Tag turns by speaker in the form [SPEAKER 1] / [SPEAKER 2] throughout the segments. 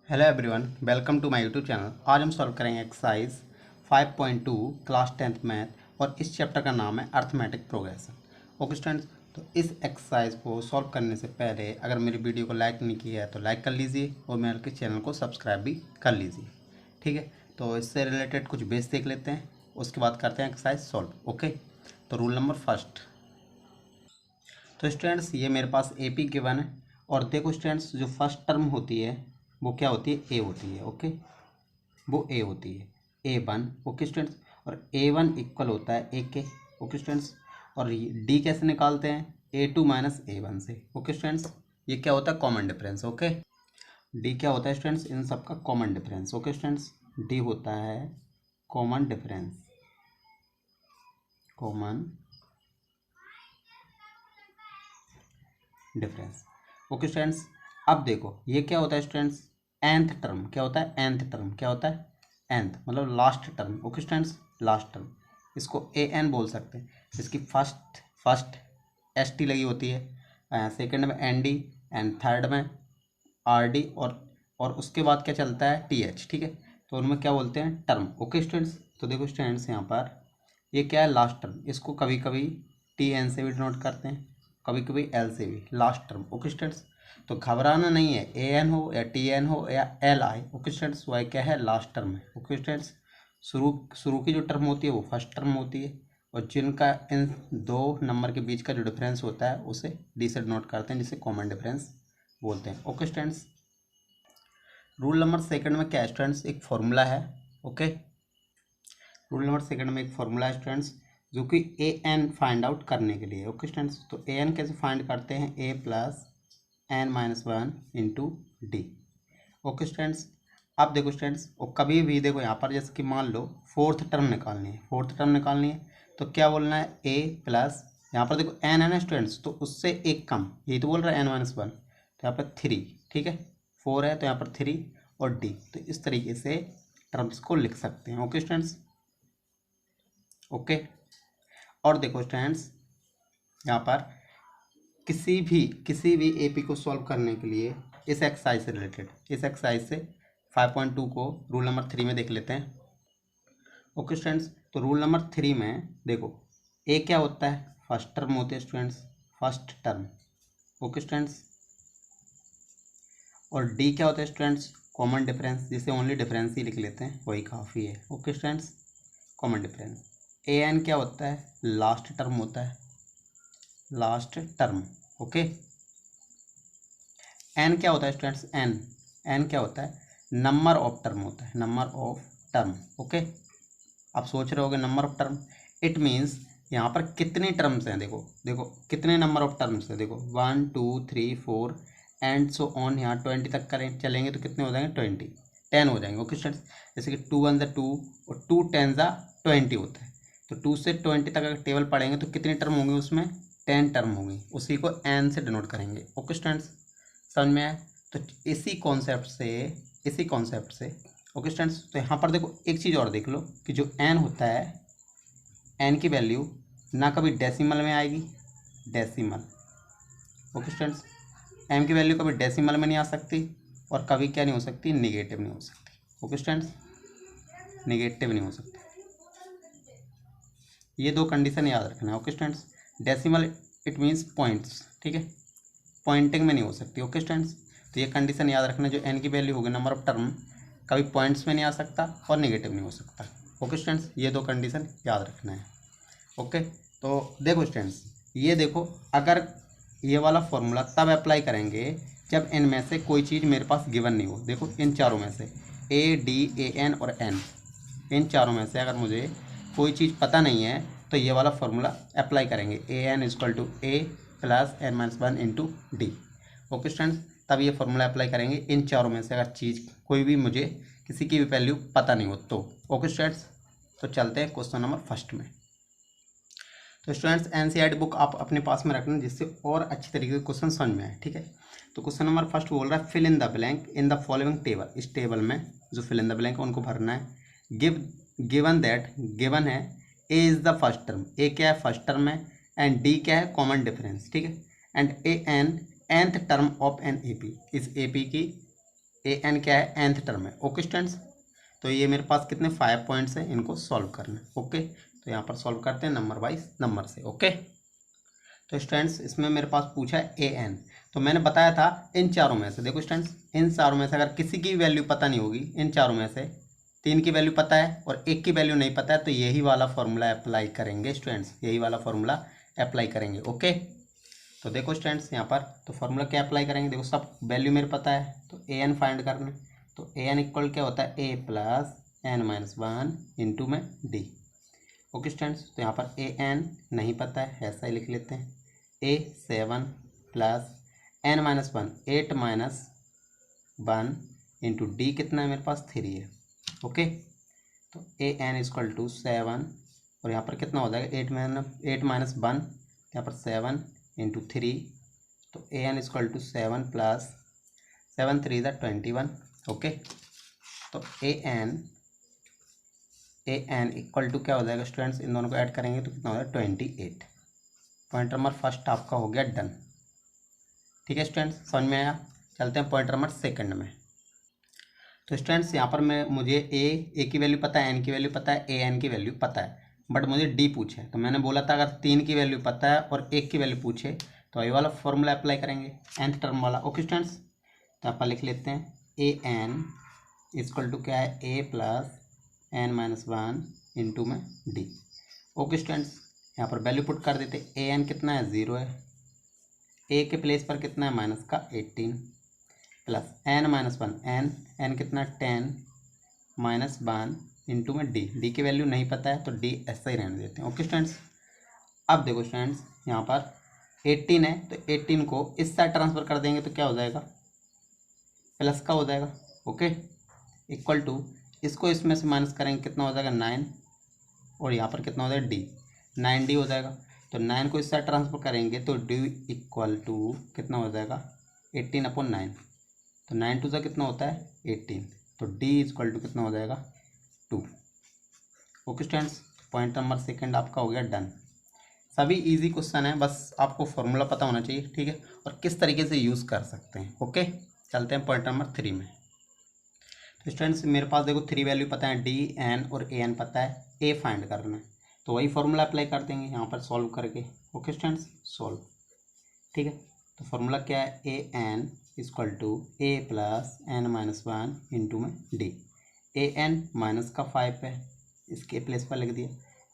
[SPEAKER 1] Hello everyone, welcome to my YouTube channel. आज हम solve करेंगे एक्सरसाइज 5.2 क्लास 10th मैथ और इस चैप्टर का नाम है अर्थमेटिक प्रोग्रेशन। ओके स्टूडेंट्स, तो इस एक्सरसाइज को सॉल्व करने से पहले अगर मेरी वीडियो को लाइक नहीं किया है तो लाइक कर लीजिए और मेरे चैनल को सब्सक्राइब भी कर लीजिए। ठीक है, तो इससे रिलेटेड कुछ बेस देख लेते हैं, उसके बाद करते हैं एक्सरसाइज सॉल्व। ओके, तो रूल नंबर फर्स्ट। तो स्टूडेंट्स ये मेरे पास ए पी गिवन है और देखो स्टूडेंट्स, जो फर्स्ट टर्म होती है वो क्या होती है? ए होती है। ओके, वो ए होती है, A1। ओके स्टूडेंट्स, और A1 इक्वल होता है ए के। ओके स्टूडेंट्स, और डी कैसे निकालते हैं? A2 माइनस A1 से। ओके स्टूडेंट्स, ये क्या होता है? Common difference. ओके, डी क्या होता है स्टूडेंट्स? इन सब का common difference. Okay students, D होता है common difference, common difference. Okay students, अब देखो ये क्या होता है स्टूडेंट्स? nth term. क्या होता है? nth term. क्या होता है? nth मतलब last term. Okay students, last term, इसको an बोल सकते हैं। इसकी फर्स्ट फर्स्ट st लगी होती है, सेकंड में nd एंड थर्ड में rd, और उसके बाद क्या चलता है? th। ठीक है, तो उनमें क्या बोलते हैं? टर्म। ओके स्टूडेंट्स, तो देखो स्टूडेंट्स यहाँ पर ये क्या है? Last term. इसको कभी कभी tn से भी डिनोट करते हैं, कभी कभी एल से भी, लास्ट टर्म। ओके स्टूडेंट्स, तो घबराना नहीं है, ए एन हो या टी एन हो या एल आई। ओके स्टूडेंट्स, वह क्या है? लास्ट टर्म है। ओके स्टूडेंट्स, शुरू शुरू की जो टर्म होती है वो फर्स्ट टर्म होती है, और जिनका इन दो नंबर के बीच का जो डिफरेंस होता है उसे डी से डिनोट करते हैं, जिसे कॉमन डिफरेंस बोलते हैं। Okay students, rule number second में क्या है स्टूडेंट्स? एक फॉर्मूला है। ओके, रूल नंबर सेकंड में एक फॉर्मूला है स्टूडेंट्स, जो कि ए एन फाइंड आउट करने के लिए। ओके स्टूडेंट्स, तो ए एन कैसे फाइंड करते हैं? A plus N minus one into D. Okay students, अब देखो स्टूडेंट्स, और कभी भी देखो यहाँ पर जैसे कि मान लो फोर्थ टर्म निकालनी है, फोर्थ टर्म निकालनी है तो क्या बोलना है? ए प्लस, यहाँ पर देखो एन है ना स्टूडेंट्स, तो उससे एक कम, यही तो बोल रहा है एन माइनस वन, तो यहाँ पर थ्री। ठीक है, फोर है तो यहाँ पर थ्री और डी, तो इस तरीके से टर्म्स को लिख सकते हैं। ओके स्टूडेंट्स, ओके, और देखो स्टूडेंट्स यहाँ पर किसी भी एपी को सॉल्व करने के लिए इस एक्सरसाइज से रिलेटेड, इस एक्सरसाइज से 5.2 को रूल नंबर 3 में देख लेते हैं। ओके स्टूडेंट्स, तो रूल नंबर 3 में देखो ए क्या होता है? फर्स्ट टर्म होते हैं students, first term. Okay students, और डी क्या होता है स्टूडेंट्स? कॉमन डिफरेंस, जिसे ओनली डिफरेंस ही लिख लेते हैं, वही काफ़ी है। Okay students, common difference. A N क्या होता है? लास्ट टर्म होता है, लास्ट टर्म। ओके, एन क्या होता है स्टूडेंट्स? एन एन क्या होता है? नंबर ऑफ टर्म होता है, नंबर ऑफ टर्म। ओके, आप सोच रहे होगे number of term, it means यहाँ पर कितने टर्म्स हैं? देखो देखो कितने नंबर ऑफ टर्म्स हैं, देखो 1 2 3 4 एंड सो ऑन, यहाँ 20 तक करें चलेंगे तो कितने हो जाएंगे? 20, 10 हो जाएंगे। ओके स्टूडेंट्स, जैसे कि 2 1 ज़ा 2 और 2 10 ज़ा 20 होता है, तो 2 से 20 तक अगर टेबल पढ़ेंगे तो कितनी टर्म होंगी उसमें? 10 टर्म होंगी, उसी को एन से डिनोट करेंगे। ओके स्टूडेंट्स, समझ में आया? तो इसी कॉन्सेप्ट से ओके स्टूडेंट्स, तो यहाँ पर देखो एक चीज़ और देख लो कि जो एन होता है, एन की वैल्यू ना कभी डेसिमल में आएगी, डेसिमल। ओके स्टूडेंट्स, एम की वैल्यू कभी डेसिमल में नहीं आ सकती, और कभी क्या नहीं हो सकती? निगेटिव नहीं हो सकती। ओके स्टूडेंट्स, निगेटिव नहीं हो सकती। ये दो कंडीशन याद रखना है। Okay students, decimal it means points. ठीक है, पॉइंटिंग में नहीं हो सकती। ओके स्टूडेंट्स, तो ये कंडीशन याद रखना, जो एन की वैल्यू होगी नंबर ऑफ टर्म, कभी पॉइंट्स में नहीं आ सकता और नेगेटिव नहीं हो सकता। ओके स्टूडेंट्स, ये दो कंडीशन याद रखना है। ओके, तो देखो स्टूडेंट्स, ये देखो, अगर ये वाला फॉर्मूला तब अप्लाई करेंगे जब इनमें से कोई चीज़ मेरे पास गिवन नहीं हो। देखो इन चारों में से ए डी ए एन और एन, इन चारों में से अगर मुझे कोई चीज़ पता नहीं है तो ये वाला फॉर्मूला अप्लाई करेंगे, A N equal to A plus N minus one into D. Okay students, तब ये फॉर्मूला अप्लाई करेंगे इन चारों में से अगर चीज़ कोई भी मुझे किसी की भी वैल्यू पता नहीं हो तो। ओके स्टूडेंट्स, तो चलते हैं क्वेश्चन नंबर फर्स्ट में। तो स्टूडेंट्स एनसीईआरटी बुक आप अपने पास में रखना, जिससे और अच्छी तरीके से क्वेश्चन समझ में आए। ठीक है, तो क्वेश्चन नंबर फर्स्ट बोल रहा है fill in the blank in the following table. इस टेबल में जो फिल इन द ब्लैंक है उनको भरना है। गिवन दैट, गिवन है A is the first term, A क्या है? फर्स्ट टर्म है, एंड डी क्या है? Common difference. ठीक है, and A N nth term of an A P, इस ए पी की ए एन क्या है, nth टर्म है। ओके स्टूडेंट्स, तो ये मेरे पास कितने 5 पॉइंट्स हैं, इनको सॉल्व करना है। ओके, तो यहाँ पर सॉल्व करते हैं नंबर वाइज नंबर से। ओके, तो स्टूडेंट्स इसमें मेरे पास पूछा है ए एन, तो मैंने बताया था इन चारों में से, देखो स्टूडेंट्स इन चारों में से अगर किसी की वैल्यू पता नहीं होगी, इन चारों में से 3 की वैल्यू पता है और 1 की वैल्यू नहीं पता है, तो यही वाला फॉर्मूला अप्लाई करेंगे स्टूडेंट्स, यही वाला फॉर्मूला अप्लाई करेंगे। ओके, तो देखो स्टूडेंट्स यहाँ पर तो फॉर्मूला क्या अप्लाई करेंगे, देखो सब वैल्यू मेरे पता है, तो ए एन फाइंड करना है। तो ए एन इक्वल क्या होता है, A plus N minus one into में डी। ओके स्टूडेंट्स, तो यहाँ पर ए एन नहीं पता है, ऐसा ही लिख लेते हैं, A 7 plus N minus one 8 minus 1 into D कितना है मेरे पास 3 है। ओके, तो ए एन इक्वल टू 7 और यहाँ पर कितना हो जाएगा 8 माइनस 1, यहाँ पर 7 इंटू 3, तो A N equal to 7 plus 7 3 ज़ा 21। ओके, तो ए एन इक्वल टू क्या हो जाएगा स्टूडेंट्स, इन दोनों को ऐड करेंगे तो कितना हो जाएगा 28। पॉइंट नंबर फर्स्ट आपका हो गया डन। ठीक है स्टूडेंट्स, समझ में आया। चलते हैं पॉइंट नंबर सेकंड में। तो स्टूडेंट्स यहाँ पर मुझे ए की वैल्यू पता है, एन की वैल्यू पता है, ए एन की वैल्यू पता है, बट मुझे डी पूछे, तो मैंने बोला था अगर 3 की वैल्यू पता है और 1 की वैल्यू पूछे तो ये वाला फॉर्मूला अप्लाई करेंगे, nth टर्म वाला। ओके स्टूडेंट्स, तो आप लिख लेते हैं ए एन इक्वल टू क्या है, A plus N minus one into में डी। ओके स्टूडेंट्स, यहाँ पर वैल्यू पुट कर देते, ए एन कितना है 0 है, ए के प्लेस पर कितना है माइनस का 18 plus N minus one, n कितना 10 माइनस 1 इंटू में डी की वैल्यू नहीं पता है तो डी ऐसा ही रहने देते हैं। ओके स्टूडेंट्स, अब देखो स्टूडेंट्स यहाँ पर 18 है, तो 18 को इस साइड ट्रांसफर कर देंगे तो क्या हो जाएगा, प्लस का हो जाएगा। ओके, इक्वल टू इसको इसमें से माइनस करेंगे कितना हो जाएगा 9, और यहाँ पर कितना हो जाएगा डी, 9D हो जाएगा। तो 9 को इस साइड ट्रांसफर करेंगे तो डी इक्वल टू कितना हो जाएगा 18/9, तो 9 टू सा कितना होता है 18, तो डी इक्वल टू कितना हो जाएगा 2। Okay students, point number second आपका हो गया डन। सभी इजी क्वेश्चन है, बस आपको फॉर्मूला पता होना चाहिए। ठीक है, और किस तरीके से यूज़ कर सकते हैं। ओके, चलते हैं पॉइंट नंबर 3 में। तो स्टूडेंट्स मेरे पास देखो 3 वैल्यू पता है, डी एन और ए एन पता है, ए फाइंड करना है, तो वही फॉर्मूला अप्लाई कर देंगे यहाँ पर सॉल्व करके। Okay students, solve. ठीक है, तो फॉर्मूला क्या है, A N equal to A plus N minus one into में डी। ए एन माइनस का 5 है, इसके प्लेस पर लिख दिया,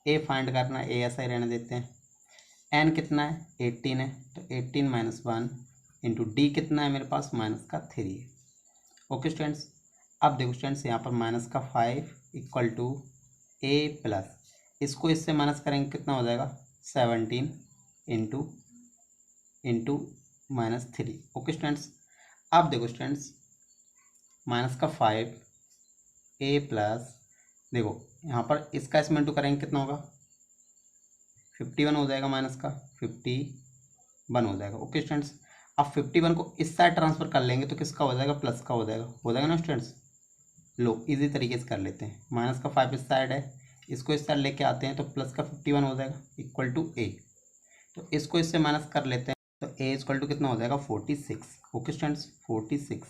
[SPEAKER 1] ए फाइंड करना है, ए ऐसा ही रहने देते हैं। एन कितना है 18 है, तो 18 माइनस 1 इंटू डी कितना है मेरे पास माइनस का 3 है। ओके स्टूडेंट्स, अब देखो स्टूडेंट्स यहाँ पर माइनस का 5 इक्वल टू ए प्लस, इसको इससे माइनस करेंगे कितना हो जाएगा 17 इंटू माइनस 3। ओके स्टूडेंट्स, अब देखो स्टूडेंट्स माइनस का 5 ए प्लस, देखो यहाँ पर इसका इसमें इंटू करेंगे कितना होगा 51 हो जाएगा, माइनस का 51 हो जाएगा। ओके स्टूडेंट्स, अब 51 को इस साइड ट्रांसफर कर लेंगे तो किसका हो जाएगा, प्लस का हो जाएगा ना स्टूडेंट्स। लो इजी तरीके से कर लेते हैं, माइनस का 5 इस साइड है, इसको इस साइड लेके आते हैं तो प्लस का 51 हो जाएगा इक्वल टू ए, तो इसको इससे माइनस कर लेते हैं तो ए इक्वल टू कितना हो जाएगा 46। ओके स्टूडेंट्स, 46,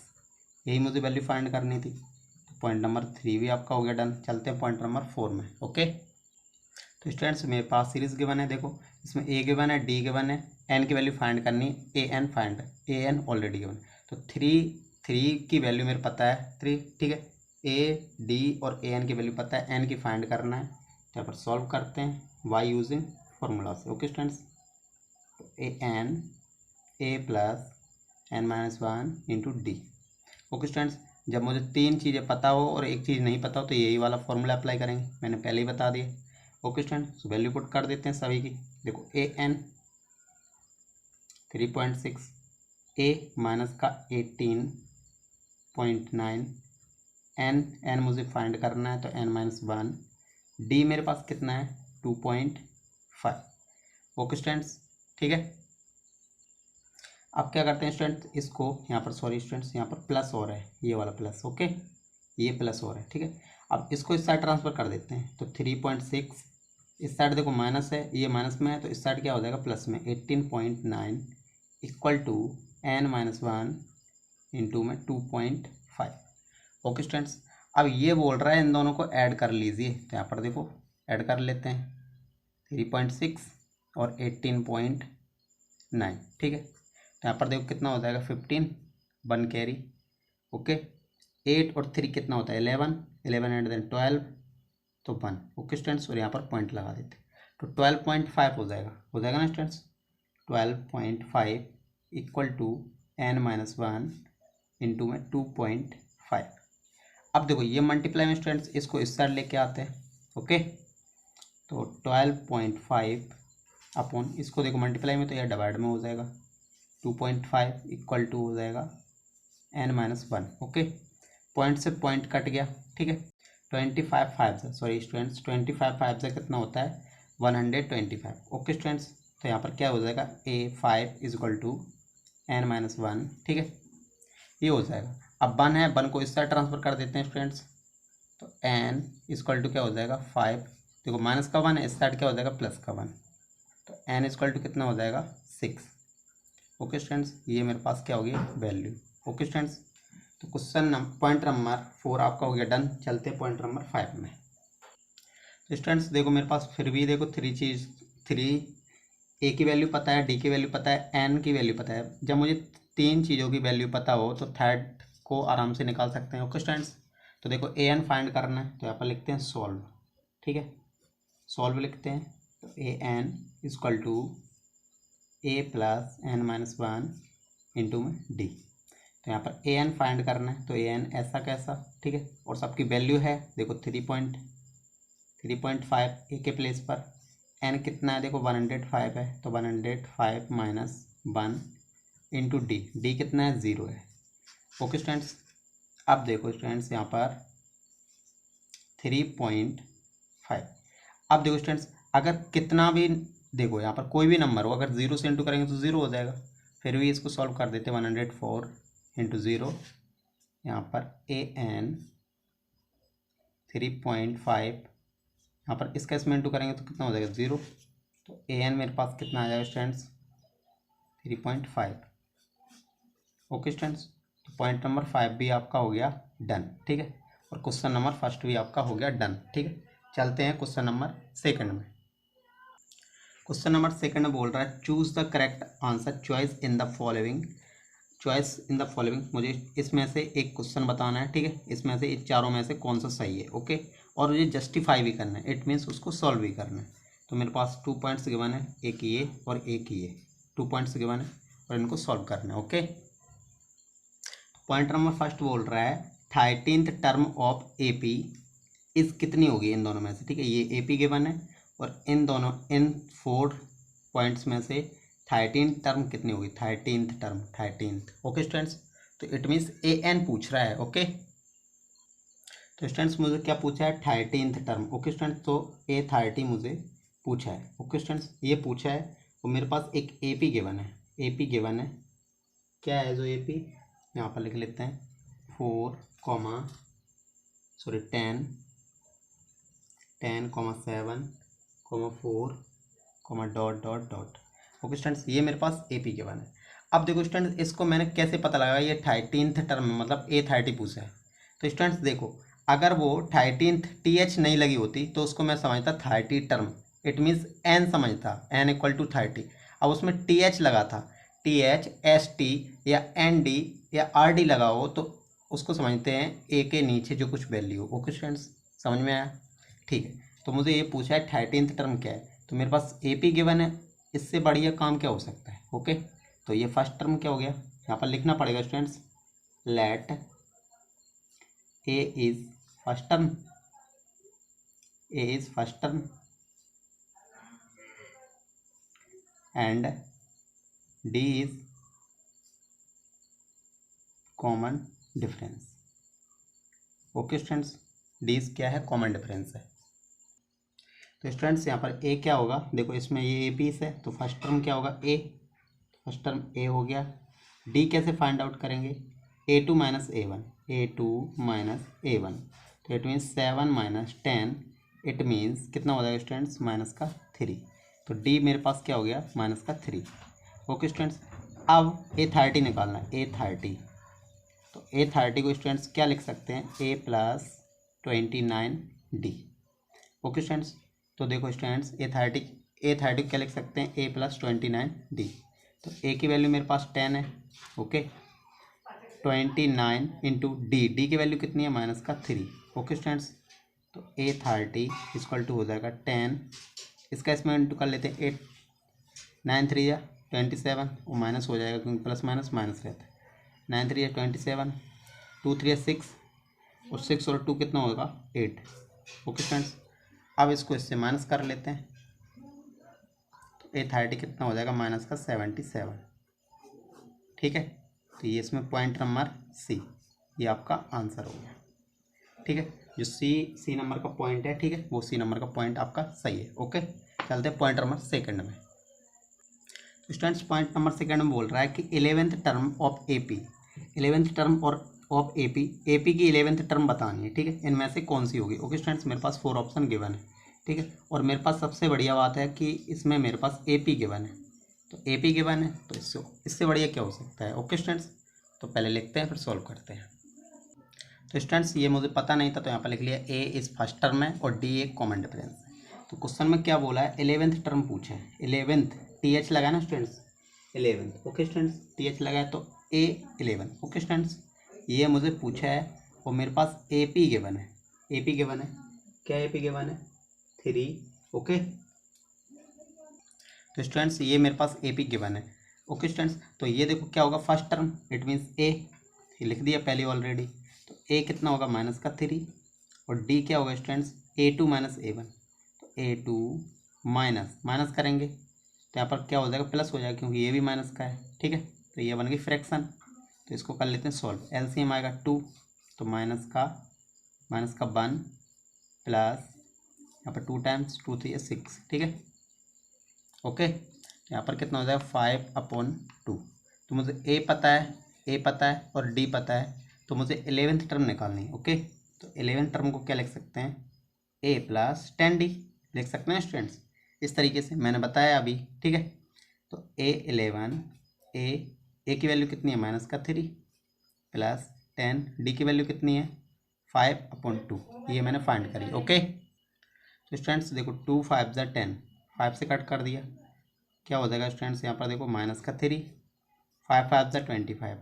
[SPEAKER 1] यही मुझे वैल्यू फाइंड करनी थी। तो पॉइंट नंबर 3 भी आपका हो गया डन। चलते हैं पॉइंट नंबर 4 में। ओके, तो स्टूडेंट्स मेरे पास सीरीज गिवन है, देखो इसमें ए गिवन है, डी गिवन है, एन की वैल्यू फाइंड करनी है, A N find, A N already given, तो 3 की वैल्यू मेरे पता है 3। ठीक है, ए डी और ए एन की वैल्यू पता है, एन की फाइंड करना है, तो यहाँ पर सॉल्व करते हैं वाई यूजिंग फॉर्मूला से। ओके स्टूडेंट्स, तो A N A plus N minus one into D. Okay students, जब मुझे 3 चीज़ें पता हो और एक चीज़ नहीं पता हो तो यही वाला फॉर्मूला अप्लाई करेंगे, मैंने पहले ही बता दिया। ओके स्टूडेंट्स, वैल्यू पुट कर देते हैं सभी की। देखो ए एन 3.6, ए माइनस का 18.9, एन मुझे फाइंड करना है तो एन माइनस वन, डी मेरे पास कितना है 2.5। ओके स्टूडेंट्स, ठीक है, अब क्या करते हैं स्टूडेंट, इसको यहाँ पर सॉरी स्टूडेंट्स यहाँ पर प्लस हो रहा है, ये वाला प्लस, ओके ये प्लस हो रहा है। ठीक है, अब इसको इस साइड ट्रांसफर कर देते हैं तो 3.6, इस साइड देखो माइनस है, ये माइनस में है तो इस साइड क्या हो जाएगा प्लस में, 18.9 equal to n minus one into में 2.5। 5। ओके स्टूडेंट्स, अब ये बोल रहा है इन दोनों को ऐड कर लीजिए, तो यहाँ पर देखो ऐड कर लेते हैं 3.6 और 18.9, ठीक है। तो यहाँ पर देखो कितना हो जाएगा 15, 1 कैरी। ओके, 8 और 3 कितना होता है 11, 11 एंड देन 12, तो 1। ओके स्टूडेंट्स, और यहाँ पर पॉइंट लगा देते, तो 12.5 हो जाएगा ना students. 12.5 equal to n-1 into में 2.5। अब देखो ये मल्टीप्लाई में स्टूडेंट्स इसको इस साइड लेके आते हैं। ओके, तो 12.5 अपॉन इसको देखो मल्टीप्लाई में तो यह डिवाइड में हो जाएगा, 2.5 इक्वल टू हो जाएगा n-1। ओके, पॉइंट से पॉइंट कट गया, ठीक है। 25 5 से, सॉरी स्टूडेंट्स, 25 5 से कितना होता है 125। ओके स्टूडेंट्स, तो यहाँ पर क्या हो जाएगा a5 is equal to n-1, ठीक है, ये हो जाएगा। अब 1 है, 1 को इस साइड ट्रांसफर कर देते हैं स्टूडेंट्स, तो n इक्वल टू क्या हो जाएगा 5, देखो माइनस का 1 है, इस साइड क्या हो जाएगा प्लस का 1, तो n इक्वल टू कितना हो जाएगा 6। ओके स्टूडेंट्स, ये मेरे पास क्या हो गया वैल्यू। ओके स्टूडेंट्स, तो क्वेश्चन पॉइंट नंबर 4 आपका हो गया डन। चलते हैं पॉइंट नंबर 5 में। तो स्टूडेंट्स देखो मेरे पास फिर भी देखो 3 ए की वैल्यू पता है, डी की वैल्यू पता है, एन की वैल्यू पता है। जब मुझे 3 चीज़ों की वैल्यू पता हो तो थर्ड को आराम से निकाल सकते हैं। ओके स्टूडेंट्स, तो देखो ए एन फाइंड करना है, तो यहाँ पर लिखते हैं सॉल्व, ठीक है, सॉल्व लिखते हैं। तो A N equal to A plus n-1 into में डी। तो यहाँ पर ए एन फाइंड करना है, तो ए एन ऐसा कैसा, ठीक है, और सबकी वैल्यू है देखो 3.5 ए के प्लेस पर, एन कितना है देखो 105 है, तो 105 माइनस 1 इंटू डी, डी कितना है 0 है। ओके स्टूडेंट्स, अब देखो स्टूडेंट्स यहाँ पर 3.5। अब देखो स्टूडेंट्स अगर कितना भी देखो यहाँ पर कोई भी नंबर हो, अगर 0 से इंटू करेंगे तो 0 हो जाएगा, फिर भी इसको सॉल्व कर देते 104 इंटू 0। यहाँ पर ए एन 3.5, यहाँ पर इसका इसमें इंटू करेंगे तो कितना हो जाएगा 0, तो ए एन मेरे पास कितना आ जाएगा स्टूडेंट्स 3.5। ओके स्टूडेंट्स, तो पॉइंट नंबर 5 भी आपका हो गया डन, ठीक है, और क्वेश्चन नंबर फर्स्ट भी आपका हो गया डन, ठीक है। चलते हैं क्वेश्चन नंबर सेकंड में। क्वेश्चन नंबर सेकंड में बोल रहा है choose the correct answer choice in the following. मुझे इसमें से एक क्वेश्चन बताना है, ठीक है, इसमें से इन चारों में से कौन सा सही है। ओके, और मुझे जस्टिफाई भी करना है, इट मीन्स उसको सॉल्व भी करना है। तो मेरे पास 2 पॉइंट्स गिवन है, एक ये और एक ये, 2 पॉइंट्स गिवन है और इनको सॉल्व करना है। ओके, पॉइंट नंबर फर्स्ट बोल रहा है 13th टर्म ऑफ AP इस कितनी होगी इन दोनों में से, ठीक है, ये AP गिवन है और इन 4 पॉइंट्स में से 13th टर्म कितनी होगी, 13th term 13th। Okay students, तो इट मीन्स AN पूछ रहा है। ओके, तो स्टूडेंट्स मुझे क्या पूछा है 13th टर्म। ओके स्टूडेंट्स, तो A30 मुझे पूछा है। ओके स्टूडेंट्स, ये पूछा है और मेरे पास एक AP गिवन है, AP गिवन है, क्या है जो AP यहाँ पर लिख लेते हैं 10, 7, 4, dot dot dot. Okay students, ये मेरे पास AP गिवन है। अब देखो स्टूडेंट्स इसको मैंने कैसे पता लगा, ये 13th टर्म में मतलब A30 पूछा है। तो स्टूडेंट्स देखो अगर वो 13th TH नहीं लगी होती तो उसको मैं समझता 30 टर्म, इट मीन्स N समझता, N इक्वल टू 30। अब उसमें TH लगा था, TH ST या ND या RD लगा हो तो उसको समझते हैं A के नीचे जो कुछ वैल्यू हो। ओके स्टूडेंट्स, समझ में आया, ठीक है। तो मुझे ये पूछा है 13th टर्म क्या है, तो मेरे पास AP गिवन है, इससे बढ़िया काम क्या हो सकता है। ओके, तो ये फर्स्ट टर्म क्या हो गया, यहाँ पर लिखना पड़ेगा students, let A is first term, A is first term and D is common difference. Okay students, D क्या है, कॉमन डिफरेंस है। तो स्टूडेंट्स यहाँ पर A क्या होगा, देखो इसमें ये AP है तो फर्स्ट टर्म क्या होगा A, फर्स्ट टर्म A हो गया। D कैसे फाइंड आउट करेंगे, A2 minus A1, A2 minus A1, तो it means 7 minus 10, it means कितना हो जाएगा स्टूडेंट्स माइनस का 3, तो D मेरे पास क्या हो गया माइनस का 3। ओके स्टूडेंट्स, अब A30 निकालना है, A30, तो A30 को स्टूडेंट्स क्या लिख सकते हैं, A+29D। ओके स्टूडेंट्स, तो देखो स्टूडेंट्स A30 क्या लिख सकते हैं, A+29D। तो A की वैल्यू मेरे पास 10 है। ओके, 29 इंटू डी की वैल्यू कितनी है, -3। ओके स्टूडेंट्स, तो A30 इक्वल टू हो जाएगा 10, इसका इसमें इंटू कर लेते हैं 8, 9 3 या 27, वो माइनस हो जाएगा क्योंकि प्लस माइनस माइनस रहता है। 9 3 या 27, 2 3 या 6, और 6 और 2 कितना होगा, 8। ओके स्टूडेंट्स, अब इसको इससे माइनस कर लेते हैं, तो A30 कितना हो जाएगा, -77। ठीक है, तो ये इसमें पॉइंट नंबर सी, ये आपका आंसर हो गया। ठीक है, जो सी नंबर का पॉइंट है, ठीक है, वो सी नंबर का पॉइंट आपका सही है। ओके, चलते हैं पॉइंट नंबर सेकंड में। तो स्टूडेंट्स पॉइंट नंबर सेकंड में बोल रहा है कि 11th term of AP, 11th term और ऑफ एपी की 11th टर्म बतानी है। ठीक है, इनमें से कौन सी होगी। ओके स्टूडेंट्स, मेरे पास 4 ऑप्शन गिवन है। ठीक है, और मेरे पास सबसे बढ़िया बात है कि इसमें मेरे पास एपी गिवन है, तो एपी गिवन है तो इससे बढ़िया क्या हो सकता है। ओके स्टूडेंट्स, तो पहले लिखते हैं फिर सॉल्व करते हैं। तो स्टूडेंट्स ये मुझे पता नहीं था, तो यहाँ पर लिख लिया ए इस फर्स्ट टर्म है और डी एक कॉमन डिफरेंस है। तो क्वेश्चन में क्या बोला है, 11th टर्म पूछा है, 11th TH लगा ना students, 11th। Okay students, TH लगा है तो A11। ओके स्टूडेंट्स, ये मुझे पूछा है और मेरे पास AP गिवन है, AP गिवन है, क्या AP गिवन है, 3। ओके, तो स्टूडेंट्स ये मेरे पास AP गिवन है। ओके स्टूडेंट्स, तो ये देखो क्या होगा, first term it means A, लिख दिया पहले ऑलरेडी। तो A कितना होगा, -3, और D क्या होगा स्टूडेंट्स, A2 - A1। तो A2 माइनस करेंगे तो यहाँ पर क्या हो जाएगा, प्लस हो जाएगा क्योंकि ये भी माइनस का है। ठीक है, तो ये बन गई फ्रैक्शन, तो इसको कर लेते हैं सॉल्व। LCM आएगा 2, तो माइनस का 1 प्लस यहाँ पर 2 टाइम्स 2 3 6। ठीक है, ओके, यहाँ पर कितना हो जाएगा, 5/2। तो मुझे A पता है और D पता है, तो मुझे 11th टर्म निकालनी है। ओके, तो 11th टर्म को क्या लिख सकते हैं, A+10D लिख सकते हैं स्टूडेंट्स, इस तरीके से मैंने बताया अभी। ठीक है, तो A11 A की वैल्यू कितनी है, -3 प्लस 10, D की वैल्यू कितनी है, 5/2, ये मैंने फाइंड करी। ओके, तो स्टूडेंट्स देखो 2 5 × 10, 5 से कट कर दिया, क्या हो जाएगा स्टूडेंट्स, यहाँ पर देखो -3, 5 5 × 25,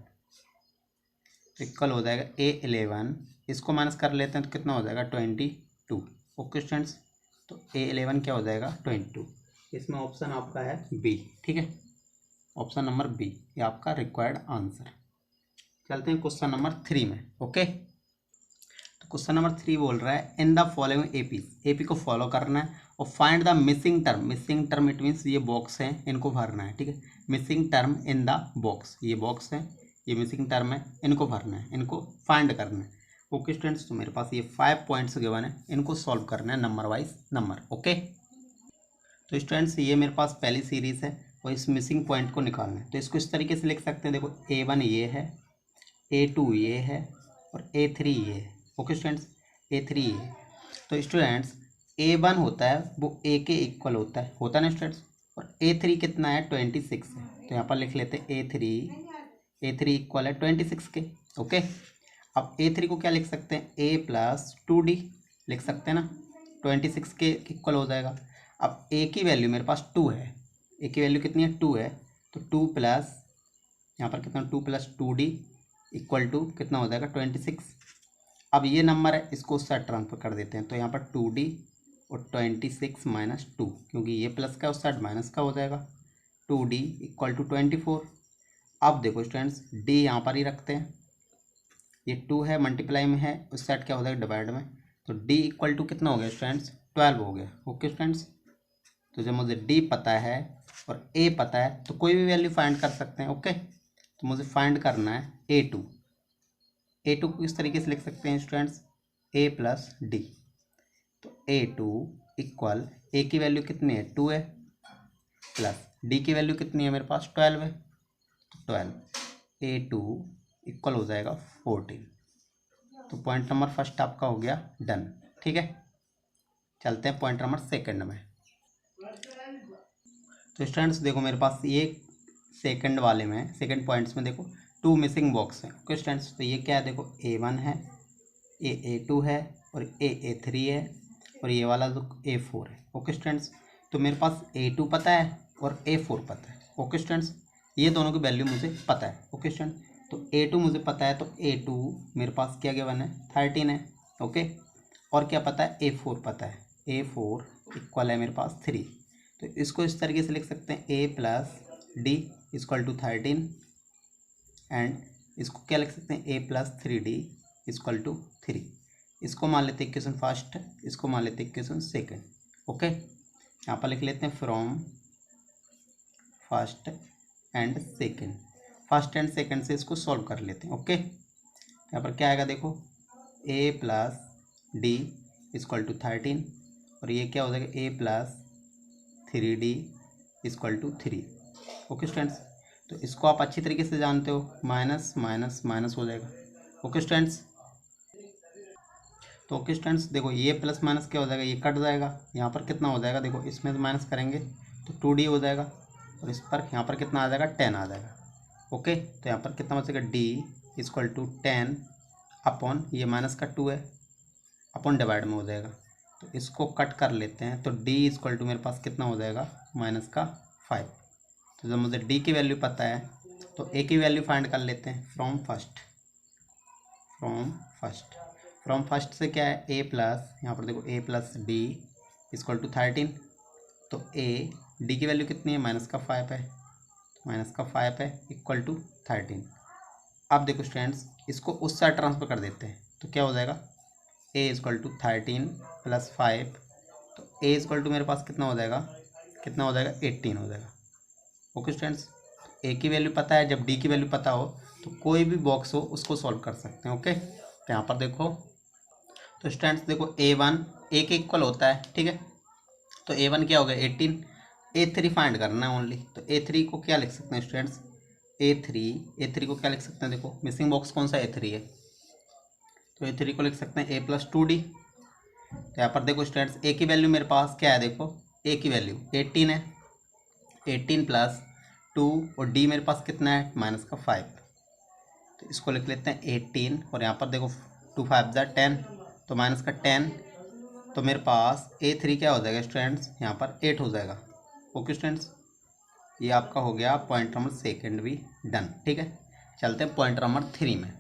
[SPEAKER 1] इक्वल हो जाएगा A11, इसको माइनस कर लेते हैं तो कितना हो जाएगा, 22। ओके स्टूडेंट्स, तो A11 क्या हो जाएगा, 22। इसमें ऑप्शन आपका है बी। ठीक है, ऑप्शन नंबर बी, ये आपका रिक्वायर्ड आंसर। चलते हैं क्वेश्चन नंबर 3 में। ओके, तो क्वेश्चन नंबर 3 बोल रहा है इन द फॉलोइंग एपी को फॉलो करना है और find the missing term it means ये बॉक्स है, इनको भरना है। ठीक है, missing term in the box, ये बॉक्स है, ये मिसिंग टर्म है, इनको भरना है, इनको फाइंड करना है। ओके स्टूडेंट्स, तो मेरे पास ये 5 पॉइंट्स गिवन है, इनको सॉल्व करना है नंबर वाइज नंबर। ओके, तो स्टूडेंट्स ये मेरे पास पहली सीरीज है और इस मिसिंग पॉइंट को निकालना है, तो इसको इस तरीके से लिख सकते हैं। देखो A1 ये है, A2 ये है और A3 ये है। ओके स्टूडेंट्स, A3 ये है। तो स्टूडेंट्स A1 होता है वो A के इक्वल होता है ना स्टूडेंट्स, और A3 कितना है, 26 है। तो यहाँ पर लिख लेते हैं A3 इक्वल है 26 के। ओके, अब A3 को क्या लिख सकते हैं, A+2D लिख सकते हैं ना, 26 के इक्वल हो जाएगा। अब A की वैल्यू मेरे पास 2 है, A की वैल्यू कितनी है, 2 है, तो 2 प्लस यहाँ पर कितना, 2 + 2D इक्वल टू कितना हो जाएगा, 26। अब ये नंबर है, इसको उस साइड ट्रांसफर कर देते हैं, तो यहाँ पर 2D और 26 - 2, क्योंकि ये प्लस का उस साइड माइनस का हो जाएगा, 2D इक्वल टू 24। अब देखो स्टूडेंट्स D यहाँ पर ही रखते हैं, ये 2 है मल्टीप्लाई में है, उस साइड क्या हो जाएगा, डिवाइड में, तो D इक्वल टू कितना हो गया स्टूडेंट्स, 12 हो गया। ओके स्टूडेंट्स, तो जब मुझे D पता है और A पता है तो कोई भी वैल्यू फाइंड कर सकते हैं। ओके, तो मुझे फाइंड करना है A2 को किस तरीके से लिख सकते हैं स्टूडेंट्स, A+D। तो A2 इक्वल A की वैल्यू कितनी है, 2 है, प्लस D की वैल्यू कितनी है मेरे पास, 12 है, तो 12 A2 इक्वल हो जाएगा 14। तो पॉइंट नंबर फर्स्ट आपका हो गया डन। ठीक है, चलते हैं पॉइंट नंबर सेकंड में। तो स्टूडेंट्स देखो मेरे पास ये सेकंड वाले में, सेकंड पॉइंट्स में देखो 2 मिसिंग बॉक्स हैं। ओके स्टूडेंट्स, तो ये क्या है देखो A1 है, ये A2 है और ये A3 है और ये वाला तो A4 है। ओके स्टूडेंट्स, तो मेरे पास A2 पता है और A4 पता है। ओके स्टूडेंट्स, ये दोनों की वैल्यू मुझे पता है। ओके स्टूडेंट, तो A2 मुझे पता है, तो A2 मेरे पास क्या गिवन है 13 है। ओके, और क्या पता है A4 पता है, A4 इक्वल है मेरे पास 3। तो इसको इस तरीके से लिख सकते हैं A plus D equal to 13 and इसको क्या लिख सकते हैं A plus 3D equal to 3। इसको मान लेते हैं इक्वेशन फर्स्ट, इसको मान लेते हैं इक्वेशन सेकेंड। ओके, यहाँ पर लिख लेते हैं from first and second, first and second से इसको सॉल्व कर लेते हैं। ओके, यहाँ पर क्या आएगा देखो A plus D equal to 13 और ये क्या हो जाएगा A plus 3D equal to 3। Okay students, तो इसको आप अच्छी तरीके से जानते हो, माइनस माइनस माइनस हो जाएगा। ओके स्टूडेंट्स, तो ओके स्टूडेंट्स देखो ये प्लस माइनस क्या हो जाएगा, ये कट जाएगा, यहाँ पर कितना हो जाएगा देखो, इसमें से माइनस करेंगे तो 2D हो जाएगा और इस पर यहाँ पर कितना आ जाएगा 10 आ जाएगा। ओके, तो यहाँ पर कितना बचेगा D इक्वल टू 10 अपॉन ये माइनस का 2 है अपॉन डिवाइड में हो जाएगा, तो इसको कट कर लेते हैं। तो D इक्वल टू मेरे पास कितना हो जाएगा माइनस का 5। तो जब मुझे D की वैल्यू पता है तो A की वैल्यू फाइंड कर लेते हैं फ्रॉम फर्स्ट। फ्रॉम फर्स्ट से क्या है A प्लस, यहाँ पर देखो A plus D equal to 13, तो D की वैल्यू कितनी है माइनस का 5 है, माइनस का 5 है इक्वल टू 13। अब देखो स्टूडेंट्स इसको उस साइड ट्रांसफर कर देते हैं, तो क्या हो जाएगा A इक्वल टू 13 प्लस 5, तो A इक्वल टू मेरे पास कितना हो जाएगा 18 हो जाएगा। ओके स्टूडेंट्स, A की वैल्यू पता है, जब D की वैल्यू पता हो तो कोई भी बॉक्स हो उसको सॉल्व कर सकते हैं। ओके, तो यहाँ पर देखो, तो स्टूडेंट्स देखो A1 A के इक्वल होता है, ठीक है, तो A1 क्या हो गया 18, A3 फाइंड करना है ओनली, तो A3 को क्या लिख सकते हैं स्टूडेंट्स, A3 को क्या लिख सकते हैं, देखो मिसिंग बॉक्स कौन सा A3 है, तो A3 को लिख सकते हैं A प्लस 2D। तो यहाँ पर देखो स्टूडेंट्स A की वैल्यू मेरे पास क्या है, देखो A की वैल्यू 18 है, 18 प्लस 2 और D मेरे पास कितना है माइनस का 5, तो इसको लिख लेते हैं 18 और यहाँ पर देखो 2 5 10, तो माइनस का 10, तो मेरे पास A3 क्या हो जाएगा स्टूडेंट्स, यहाँ पर 8 हो जाएगा। ओके स्टूडेंट्स, ये आपका हो गया पॉइंट नंबर सेकेंड भी डन। ठीक है, चलते हैं पॉइंट नंबर 3 में।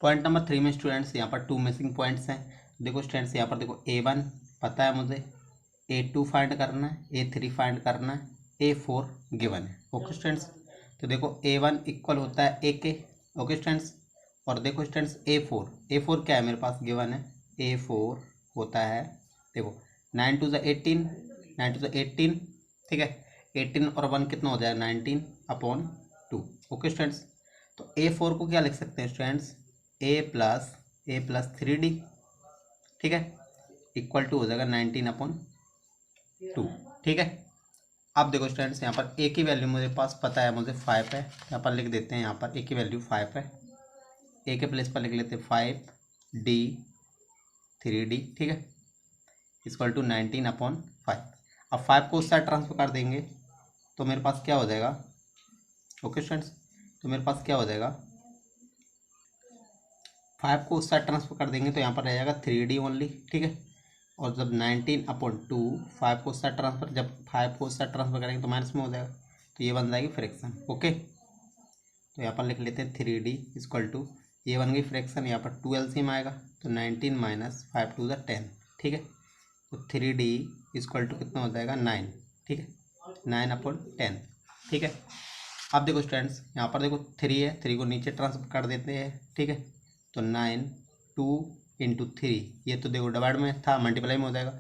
[SPEAKER 1] पॉइंट नंबर 3 में स्टूडेंट्स यहाँ पर 2 मिसिंग पॉइंट्स हैं। देखो स्टूडेंट्स यहाँ पर देखो A1 पता है मुझे, A2 फाइंड करना है, A3 फाइंड करना है, A4 गिवन है। ओके स्टूडेंट्स, तो देखो A1 इक्वल होता है A के। ओके स्टूडेंट्स, और देखो स्टूडेंट्स A4 क्या है मेरे पास गिवन है, A4 होता है देखो 9 टू द 18, ठीक है, 18 और 1 कितना हो जाएगा 19 अपॉन 2। ओके स्टूडेंट्स, तो A4 को क्या लिख सकते हैं स्टूडेंट्स, A प्लस 3D, ठीक है, इक्वल टू हो जाएगा 19 अपॉन 2। ठीक है, अब देखो स्टूडेंट्स यहाँ पर A की वैल्यू मुझे पास पता है, मुझे 5 है, यहाँ पर लिख देते हैं, यहाँ पर A की वैल्यू 5 है, A के प्लेस पर लिख लेते हैं 5D 3D, ठीक है, इक्वल टू 19 अपॉन 5। अब 5 को उस साइड ट्रांसफर कर देंगे तो मेरे पास क्या हो जाएगा, ओके स्टूडेंट्स, तो मेरे पास क्या हो जाएगा 5 को उस साइड ट्रांसफर कर देंगे तो यहाँ पर रह जाएगा 3D ओनली, ठीक है, और जब 19 अपॉन 2 5 को उस साइड ट्रांसफर, जब 5 को उस साइड ट्रांसफर करेंगे तो माइनस में हो जाएगा, तो ये बन जाएगी फ्रैक्शन। ओके, तो यहाँ पर लिख लेते हैं 3D इक्वल टू, ये बन गई फ्रैक्शन, यहाँ पर 2 LCM आएगा, तो 19 माइनस 5 टू द 10, ठीक है, तो 3D इक्वल टू कितना हो जाएगा 9, ठीक है, 9 अपॉन 10, ठीक है। अब देखो स्टूडेंट्स यहाँ पर देखो 3 है, 3 को नीचे ट्रांसफर कर देते हैं, ठीक है, तो 9 2 इंटू 3, ये तो देखो डिवाइड में था, मल्टीप्लाई में हो जाएगा,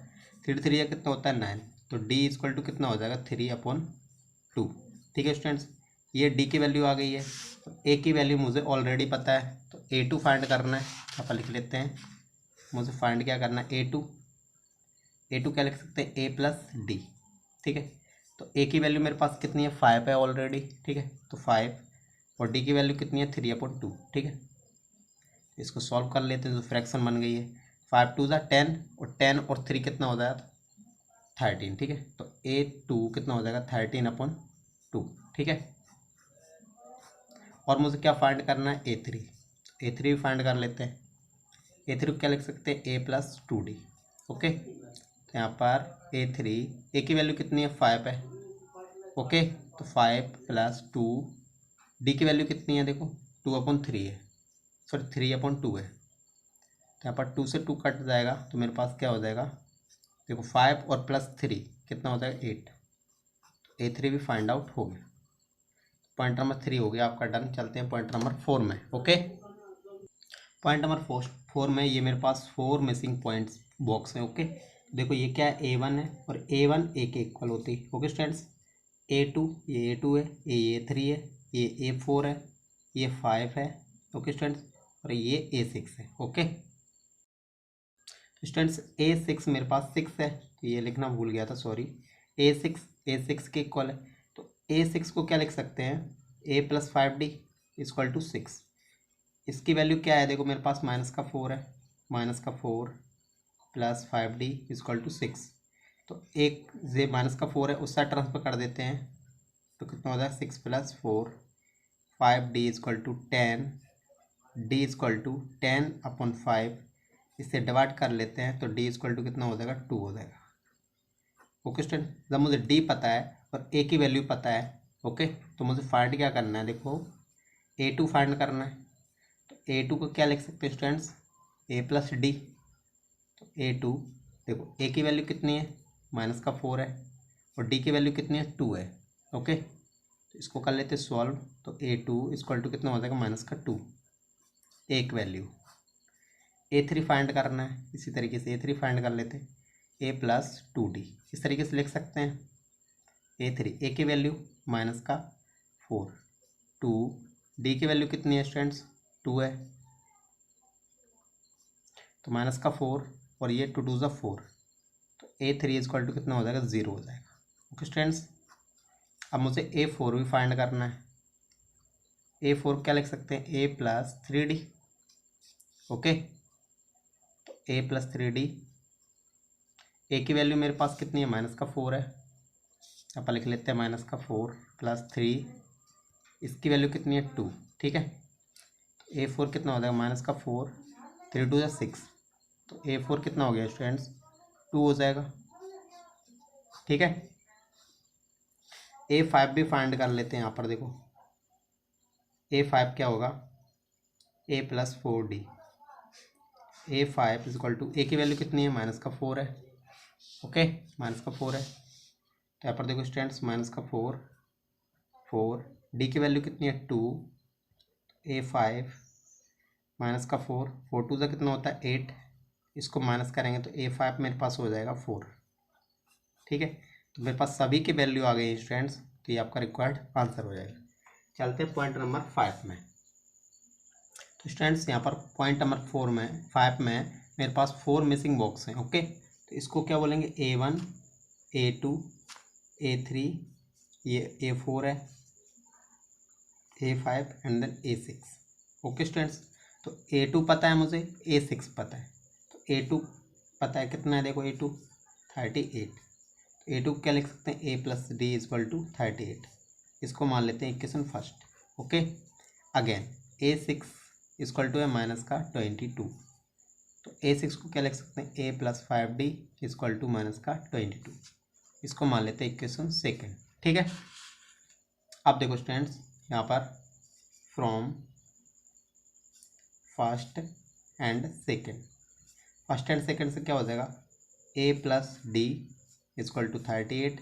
[SPEAKER 1] 3 या कितना होता है 9, तो D इक्वल टू कितना हो जाएगा 3 अपॉन 2। ठीक है स्टूडेंट्स, ये D की वैल्यू आ गई है, तो A की वैल्यू मुझे ऑलरेडी पता है, तो A2 फाइंड करना है, यहाँ पर लिख लेते हैं, मुझे फाइंड क्या करना है A2 क्या लिख सकते हैं A प्लस डी, ठीक है, तो A की वैल्यू मेरे पास कितनी है 5 है ऑलरेडी, ठीक है, तो 5 और D की वैल्यू कितनी है 3 अपॉन 2, ठीक है, इसको सॉल्व कर लेते हैं तो फ्रैक्शन बन गई है, 5 टू ज़ा 10 और 10 और 3 कितना हो जाएगा 13, ठीक है, तो A2 कितना हो जाएगा 13 अपॉन 2, ठीक है, और मुझे क्या फाइंड करना है, A3। A3 भी फाइंड कर लेते हैं। A3 को क्या लिख सकते हैं, A+2D। ओके, तो यहाँ पर A3, A की वैल्यू कितनी है, 5 है। ओके, तो 5 + 2, D की वैल्यू कितनी है, देखो 2/3 है, सॉरी 3/2 है। तो यहाँ पर 2 से 2 कट जाएगा, तो मेरे पास क्या हो जाएगा, देखो 5 और +3 कितना हो जाएगा, 8। तो A3 भी फाइंड आउट हो गया। पॉइंट नंबर 3 हो गया आपका डन। चलते हैं पॉइंट नंबर 4 में। ओके, पॉइंट नंबर 4 में ये मेरे पास 4 मिसिंग पॉइंट्स बॉक्स हैं। ओके, देखो ये क्या है, A1 है और A1 A के इक्वल होती है। ओके स्टूडेंट्स, A2 ये A2 है, ये A3 है, ये A4 है, ये 5 है। ओके स्टूडेंट्स, और ये A6 है। ओके स्टूडेंट्स, A6 मेरे पास 6 है, तो ये लिखना भूल गया था, सॉरी। A6 के इक्वल है, तो A6 को क्या लिख सकते हैं, A+5D = 6। इसकी वैल्यू क्या है, देखो मेरे पास -4 है, -4 + 5D = 6। तो एक जे -4 है उस साइड ट्रांसफर कर देते हैं, तो कितना हो जाएगा, 6 + 4, 5D = 10, D = 10/5। इससे डिवाइड कर लेते हैं, तो D = कितना हो जाएगा, 2 हो जाएगा। ओके स्टूडेंट, जब मुझे D पता है और A की वैल्यू पता है, ओके, तो मुझे फाइंड क्या करना है, देखो A2 फाइंड करना है। तो A2 को क्या लिख सकते हैं स्टूडेंट्स, A+D। तो A2, देखो A की वैल्यू कितनी है, -4 है, और D की वैल्यू कितनी है, 2 है। ओके, तो इसको कर लेते हैं सॉल्व। तो A2 = कितना हो जाएगा, -2, एक वैल्यू। A3 फाइंड करना है, इसी तरीके से A3 फाइंड कर लेते हैं, A+2D इस तरीके से लिख सकते हैं। A3, A की वैल्यू -4, 2, D की वैल्यू कितनी है स्टूडेंट्स, 2 है, तो -4 और ये 2 2 = 4, तो A3 = कितना हो जाएगा, 0 हो जाएगा। ओके स्टूडेंट्स, अब मुझे A4 भी फाइंड करना है। A4 क्या लिख सकते हैं, A+3D। ओके, तो A+3D, A की वैल्यू मेरे पास कितनी है, -4 है, आप लिख लेते हैं -4 + 3, इसकी वैल्यू कितनी है, 2। ठीक है, तो A4 कितना हो जाएगा, -4, 3 2 = 6, तो A4 कितना हो गया स्टूडेंट्स, 2 हो जाएगा। ठीक है, A5 भी फाइंड कर लेते हैं। यहाँ पर देखो A5 क्या होगा, A+4D। A5 = A की वैल्यू कितनी है, -4 है। ओके, -4 है, तो यहाँ पर देखो स्टूडेंट्स, -4, 4, D की वैल्यू कितनी है, 2, A5 -4, 4 2 कितना होता है, 8, इसको माइनस करेंगे तो A5 मेरे पास हो जाएगा 4। ठीक है, तो मेरे पास सभी की वैल्यू आ गई स्टूडेंट्स, तो ये आपका रिक्वायर्ड आंसर हो जाएगा। चलते हैं पॉइंट नंबर 5 में। तो स्टूडेंट्स यहाँ पर पॉइंट नंबर 5 में मेरे पास 4 मिसिंग बॉक्स हैं। ओके, तो इसको क्या बोलेंगे, A1, A2, A3, ये A4 है, A5 and then A6। Okay students, तो A2 पता है मुझे, A6 पता है, तो A2 पता है कितना है, देखो A2 38। A2 क्या लिख सकते हैं, A+D = 38, इसको मान लेते हैं equation first. Okay, again A6 = है -22, तो A6 को क्या लिख सकते हैं, A+5D = -22, इसको मान लेते हैं इक्वेशन सेकेंड। ठीक है, अब देखो स्टूडेंट्स यहाँ पर from first and second, first and second से क्या हो जाएगा, A+D = 38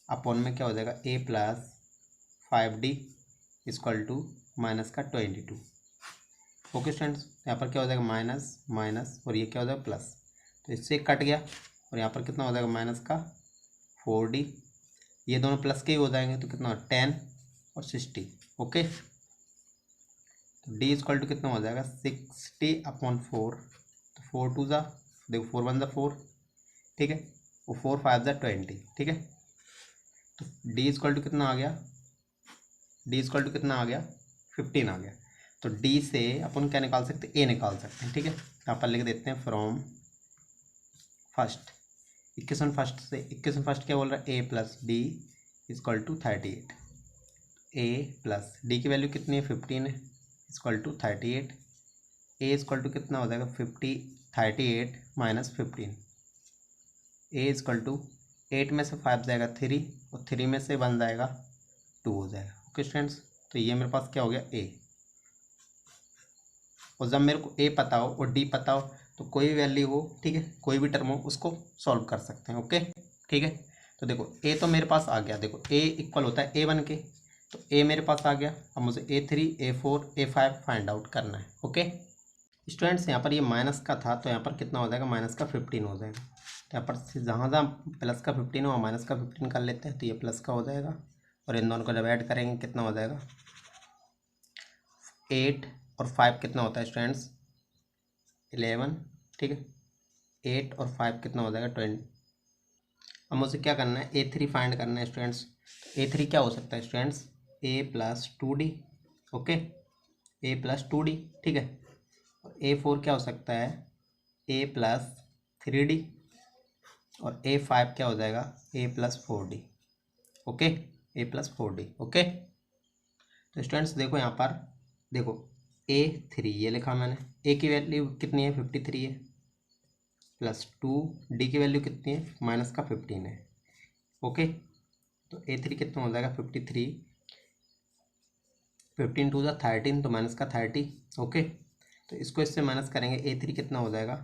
[SPEAKER 1] अपॉन में क्या हो जाएगा, A+5D = -22। ओके स्टूडेंट्स, यहाँ पर क्या हो जाएगा, माइनस माइनस, और ये क्या हो जाएगा, प्लस, तो इससे कट गया, और यहाँ पर कितना हो जाएगा, -4D, ये दोनों प्लस के ही हो जाएंगे, तो कितना 10 और 60। ओके, तो D = कितना हो जाएगा, 60/4, तो 4 2 ज़ा, देखो 4 1 ज़ा 4, ठीक है, वो 4 5 ज़ा 20। ठीक है, तो D = कितना आ गया, D = कितना आ गया, 15 आ गया। तो D से अपन क्या निकाल सकते हैं, A निकाल सकते हैं। ठीक है, यहाँ पर लिख देते हैं फ्रॉम फर्स्ट, इक्वेशन फर्स्ट से, इक्वेशन फर्स्ट क्या बोल रहा है, A+D = 38, ए प्लस डी की वैल्यू कितनी है 15 है equal to 38 A equal to कितना हो जाएगा 38 माइनस 15 ए इक्वल टू 8 में से 5 जाएगा 3 और 3 में से 1 जाएगा 2 हो जाएगा। ओके स्टूडेंट्स, तो ये मेरे पास क्या हो गया ए। और जब मेरे को ए पता हो और डी पता हो तो कोई भी वैल्यू हो, ठीक है, कोई भी टर्म हो उसको सॉल्व कर सकते हैं। ओके ठीक है, तो देखो ए तो मेरे पास आ गया, देखो ए इक्वल होता है A1 के, तो ए मेरे पास आ गया। अब मुझे A3 A4 A5 find out करना है। ओके स्टूडेंट्स, यहाँ पर ये माइनस का था तो यहाँ पर कितना हो जाएगा माइनस का 15 हो जाएगा। तो यहाँ पर जहाँ जहाँ प्लस का 15 हो माइनस का 15 कर लेते हैं, तो ये प्लस का हो जाएगा और इन दोनों को जब ऐड करेंगे कितना हो जाएगा 8 और 5 कितना होता है स्टूडेंट्स 11, ठीक है, 8 और 5 कितना हो जाएगा 20। अब मुझे क्या करना है A3 फाइंड करना है स्टूडेंट्स। A3 क्या हो सकता है students A plus 2D, okay, A plus 2D, ठीक है। और A4 क्या हो सकता है A प्लस 3D और A5 क्या हो जाएगा A plus 4D, okay, A plus 4D, okay. तो स्टूडेंट्स देखो यहाँ पर देखो A3 ये लिखा मैंने, A की वैल्यू कितनी है 53 है प्लस 2D की वैल्यू कितनी है माइनस का 15 है। ओके, तो A3 कितना हो जाएगा 53, 15 टू द 13 तो माइनस का 30। ओके, तो इसको इससे माइनस करेंगे A3 कितना हो जाएगा,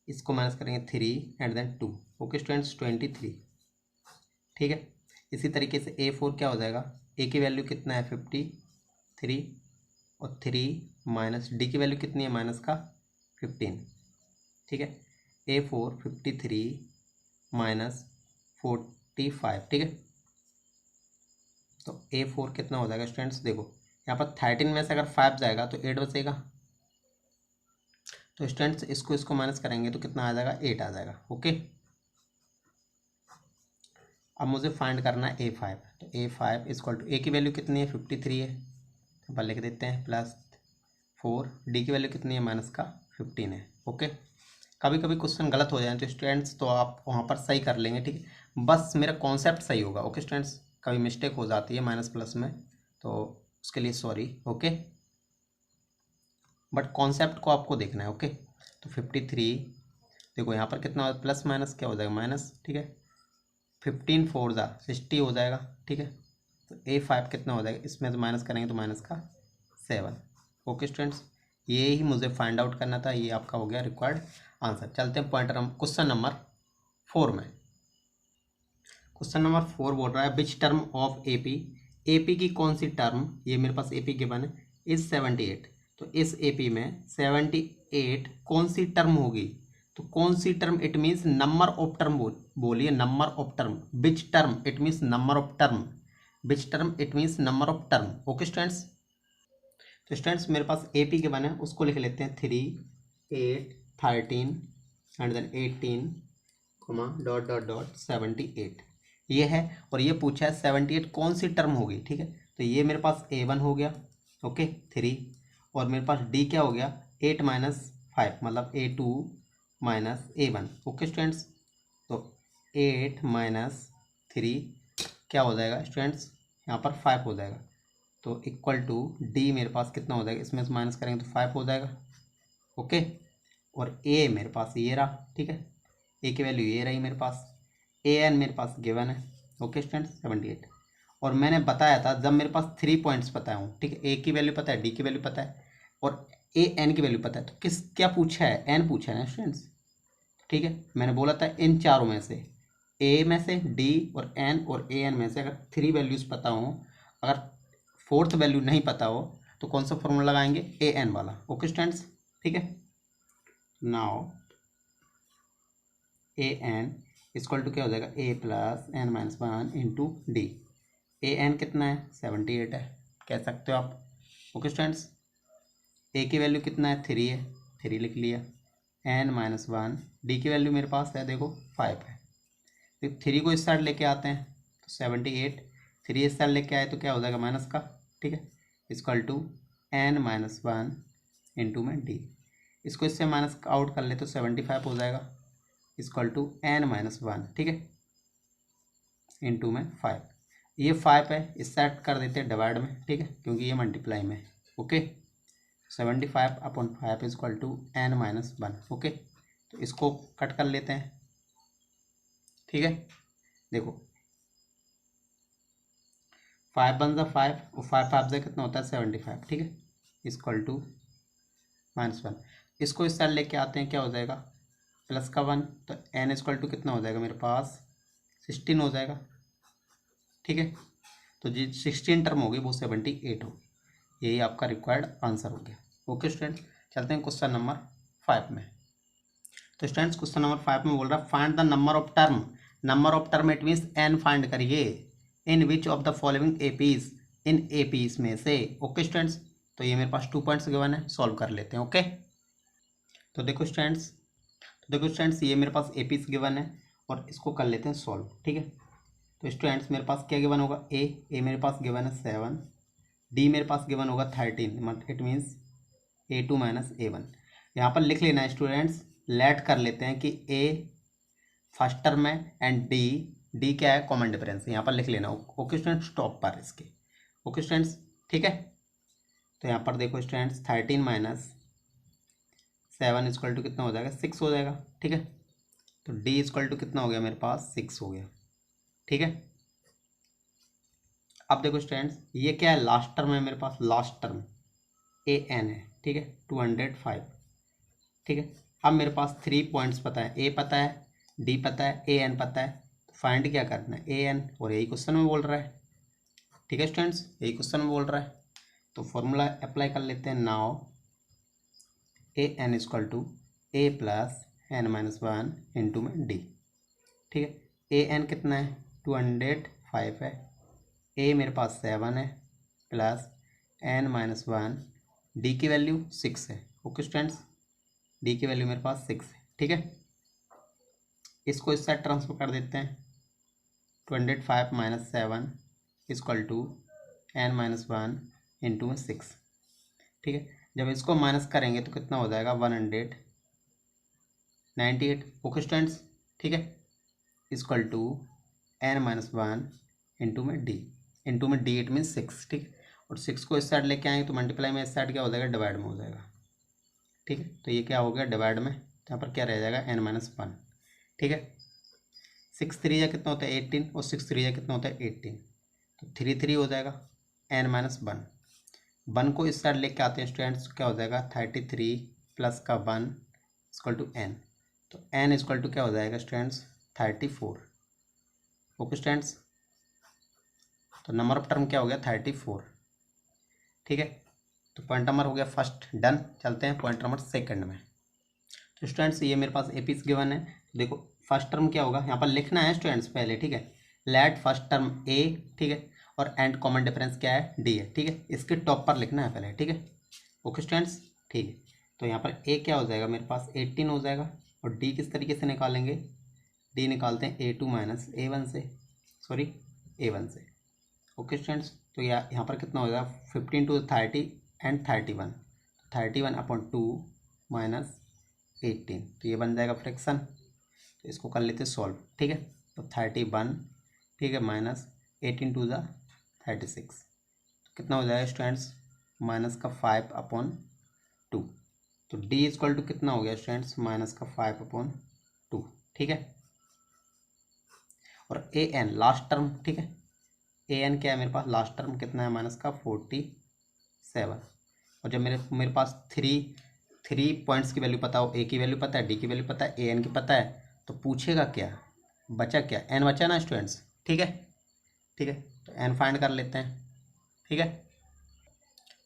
[SPEAKER 1] इसको माइनस करेंगे 3 एंड देन 2। ओके स्टूडेंट्स 23, ठीक है। इसी तरीके से A4 क्या हो जाएगा, A की वैल्यू कितना है 53 और 3 माइनस D की वैल्यू कितनी है माइनस का 15, ठीक है। A4 53 माइनस 45, ठीक है। तो A4 कितना हो जाएगा स्टूडेंट्स, देखो यहाँ पर 13 में से अगर 5 जाएगा तो 8 बचेगा, तो स्टूडेंट्स इसको माइनस करेंगे तो कितना आ जाएगा 8 आ जाएगा। ओके, अब मुझे फाइंड करना है A5, तो A5 इक्वल टू A की वैल्यू कितनी है 53 है, तो अपन लिख देते हैं प्लस 4, D की वैल्यू कितनी है माइनस का 15 है। ओके, कभी कभी क्वेश्चन गलत हो जाए तो स्टूडेंट्स तो आप वहाँ पर सही कर लेंगे, ठीक है, बस मेरा कॉन्सेप्ट सही होगा। ओके स्टूडेंट्स, कभी मिस्टेक हो जाती है माइनस प्लस में तो उसके लिए सॉरी। ओके, बट कॉन्सेप्ट को आपको देखना है। ओके, तो 53 देखो यहाँ पर कितना प्लस माइनस क्या हो जाएगा माइनस, ठीक है, 15 4 जा 60 हो जाएगा, ठीक है। तो A5 कितना हो जाएगा, इसमें से माइनस करेंगे तो माइनस का 7। ओके स्टूडेंट्स, ये ही मुझे फाइंड आउट करना था, ये आपका हो गया रिक्वायर्ड आंसर। चलते हैं पॉइंट क्वेश्चन नंबर 4 में। क्वेश्चन नंबर 4 बोल रहा है विच टर्म ऑफ AP की कौन सी टर्म, ये मेरे पास AP गिवन है, इज 78, तो इस AP में 78 कौन सी टर्म होगी, तो कौन सी term, it means number of term, बोलिए number of term, which term it means number of term, which term it means number of term. Okay students, तो स्टूडेंट्स मेरे पास AP के बने उसको लिख लेते हैं 3 8 13 and then 18 dot dot dot 78 ये है। और ये पूछा है 78 कौन सी टर्म होगी, ठीक है, तो ये मेरे पास A1 हो गया, ओके 3, और मेरे पास D क्या हो गया 8 माइनस 5 मतलब A2 minus A1। Okay students, तो 8 माइनस 3 क्या हो जाएगा स्टूडेंट्स, यहाँ पर 5 हो जाएगा, तो इक्वल टू D मेरे पास कितना हो जाएगा, इसमें से माइनस करेंगे तो 5 हो जाएगा। ओके, और A मेरे पास ये रहा, ठीक है, A की वैल्यू ये रही मेरे पास, AN मेरे पास गिवन है। ओके स्टूडेंट्स 78, और मैंने बताया था जब मेरे पास 3 पॉइंट्स पता हूँ, ठीक है, A की वैल्यू पता है, D की वैल्यू पता है और AN की वैल्यू पता है, तो किस क्या पूछा है, N पूछा है ना स्टूडेंट्स, ठीक है। मैंने बोला था इन चारों में से A में से D और N और AN में से अगर 3 वैल्यूज़ पता हो, अगर 4th वैल्यू नहीं पता हो तो कौन सा फॉर्मूला लगाएंगे AN वाला। ओके स्टूडेंट्स, ठीक है, नाउ AN इक्वल टू क्या हो जाएगा A plus N minus 1 into D। AN कितना है 78 है, कह सकते हो आप। ओके स्टूडेंट्स, A की वैल्यू कितना है 3 है, 3 लिख लिया, N माइनस 1, D की वैल्यू मेरे पास है देखो 5 है, तो 3 को इस साइड लेके आते हैं तो 78, 3 इस साइड लेके आए तो क्या हो जाएगा माइनस का, ठीक है, equal to N minus 1 into में D, इसको इससे माइनस आउट कर ले तो 75 हो जाएगा, इक्वल टू N माइनस 1, ठीक है, इंटू में 5। ये 5 है, इस साइड कर देते हैं डिवाइड में, ठीक है, क्योंकि ये मल्टीप्लाई में। Okay, 75/5 is equal to n-1। Okay, तो इसको कट कर लेते हैं, ठीक है। देखो 5 × 5 और 5 5 से कितना होता है 75, ठीक है, इक्वल टू -1। इसको इस साइड लेके आते हैं, क्या हो जाएगा प्लस का 1, तो n इक्वल टू कितना हो जाएगा मेरे पास 16 हो जाएगा, ठीक है। तो जी 16 टर्म होगी वो 78 होगी, यही आपका रिक्वायर्ड आंसर हो गया। ओके स्टूडेंट, चलते हैं क्वेश्चन नंबर 5 में। तो स्टूडेंट्स क्वेश्चन नंबर 5 में बोल रहा है find the number of term. Number of term it means n find करिए in which of the following APs, in APs में से। ओके स्टूडेंट्स, तो ये मेरे पास 2 पॉइंट्स गिवन है, सॉल्व कर लेते हैं। ओके, तो देखो स्टूडेंट्स ये मेरे पास एपीज गिवन है और इसको कर लेते हैं सॉल्व, ठीक है। तो स्टूडेंट्स मेरे पास क्या गिवन होगा, ए मेरे पास गिवन है 7, डी मेरे पास गिवन होगा 13, इट मीन्स A2 - A1। यहाँ पर लिख लेना है स्टूडेंट्स, लेट कर लेते हैं कि ए फर्स्ट टर्म है एंड डी क्या है कॉमन डिफरेंस, यहाँ पर लिख लेना। ओके स्टूडेंट्स, स्टॉप पर इसके। ओके स्टूडेंट्स, ठीक है। तो यहाँ पर देखो स्टूडेंट्स 13 - 7 इक्वल टू कितना हो जाएगा 6 हो जाएगा, ठीक है। तो डी इक्वल टू कितना हो गया मेरे पास 6 हो गया, ठीक है। अब देखो स्टूडेंट्स ये क्या है, लास्ट टर्म है मेरे पास, लास्ट टर्म AN है, ठीक है, 205, ठीक है। अब मेरे पास 3 पॉइंट्स पता है, ए पता है, डी पता है, AN पता है, तो फाइंड क्या करना है AN, और यही क्वेश्चन में बोल रहा है, ठीक है स्टूडेंट्स, यही क्वेश्चन में बोल रहा है। तो फॉर्मूला अप्लाई कर लेते हैं। Now AN equal to A + n-1 into में डी, ठीक है। AN कितना है 205 है, ए मेरे पास 7 है प्लस n-1, डी की वैल्यू 6 है। ओके स्टूडेंट्स, डी की वैल्यू मेरे पास 6 है, ठीक है। इसको इस साइड ट्रांसफर कर देते हैं, 25 - 7 इक्वल टू n-1 इंटू में 6, ठीक है। जब इसको माइनस करेंगे तो कितना हो जाएगा 198। ओके स्टूडेंट्स, ठीक है, इक्वल टू n-1 इंटू में डी, इंटू में डी इट मीन 6, ठीक है। और 6 को इस साइड लेके आएंगे तो मल्टीप्लाई में इस साइड क्या हो जाएगा डिवाइड में हो जाएगा, ठीक है। तो ये क्या हो गया डिवाइड में, तो यहाँ पर क्या रह जाएगा n-1, ठीक है। 6 3 या कितना होता है 18 और 6 3 या कितना होता है 18, तो 3 3 हो जाएगा n-1। 1 को इस साइड लेके आते हैं स्टूडेंट्स, क्या हो जाएगा 33 प्लस का 1 इक्वल टू n, तो n इक्वल टू क्या हो जाएगा स्टूडेंट्स 34। ओके स्टूडेंट्स, तो नंबर ऑफ टर्म क्या हो गया 34, ठीक है। तो पॉइंट नंबर हो गया फर्स्ट डन। चलते हैं पॉइंट नंबर सेकंड में। तो स्टूडेंट्स ये मेरे पास एपीस गिवन है, तो देखो फर्स्ट टर्म क्या होगा, यहाँ पर लिखना है स्टूडेंट्स पहले, ठीक है। लेट फर्स्ट टर्म ए, ठीक है, और एंड कॉमन डिफरेंस क्या है डी है, ठीक है। इसके टॉप पर लिखना है पहले, ठीक है। ओके स्टूडेंट्स, ठीक है। तो यहाँ पर ए क्या हो जाएगा मेरे पास 18 हो जाएगा, और डी किस तरीके से निकालेंगे, डी निकालते हैं A2 - A1 से, सॉरी A1 से। ओके स्टूडेंट्स, तो यहाँ पर कितना हो जाएगा 15 to 30 एंड 31, 31/2 माइनस 18, तो ये बन जाएगा फ्रैक्शन। तो इसको कर लेते सॉल्व, ठीक है। तो 31, ठीक है, माइनस 18 2 × 36, तो कितना हो जाएगा स्टूडेंट्स माइनस का 5/2। तो डी इक्वल टू कितना हो गया स्टूडेंट्स माइनस का 5/2, ठीक है। और AN लास्ट टर्म, ठीक है, AN क्या है मेरे पास लास्ट टर्म कितना है माइनस का 47। और जब मेरे पास थ्री पॉइंट्स की वैल्यू पता हो, ए की वैल्यू पता है, डी की वैल्यू पता है, AN की पता है, तो पूछेगा क्या बचा, क्या n बचा ना स्टूडेंट्स, ठीक है, ठीक है। तो n फाइंड कर लेते हैं, ठीक है।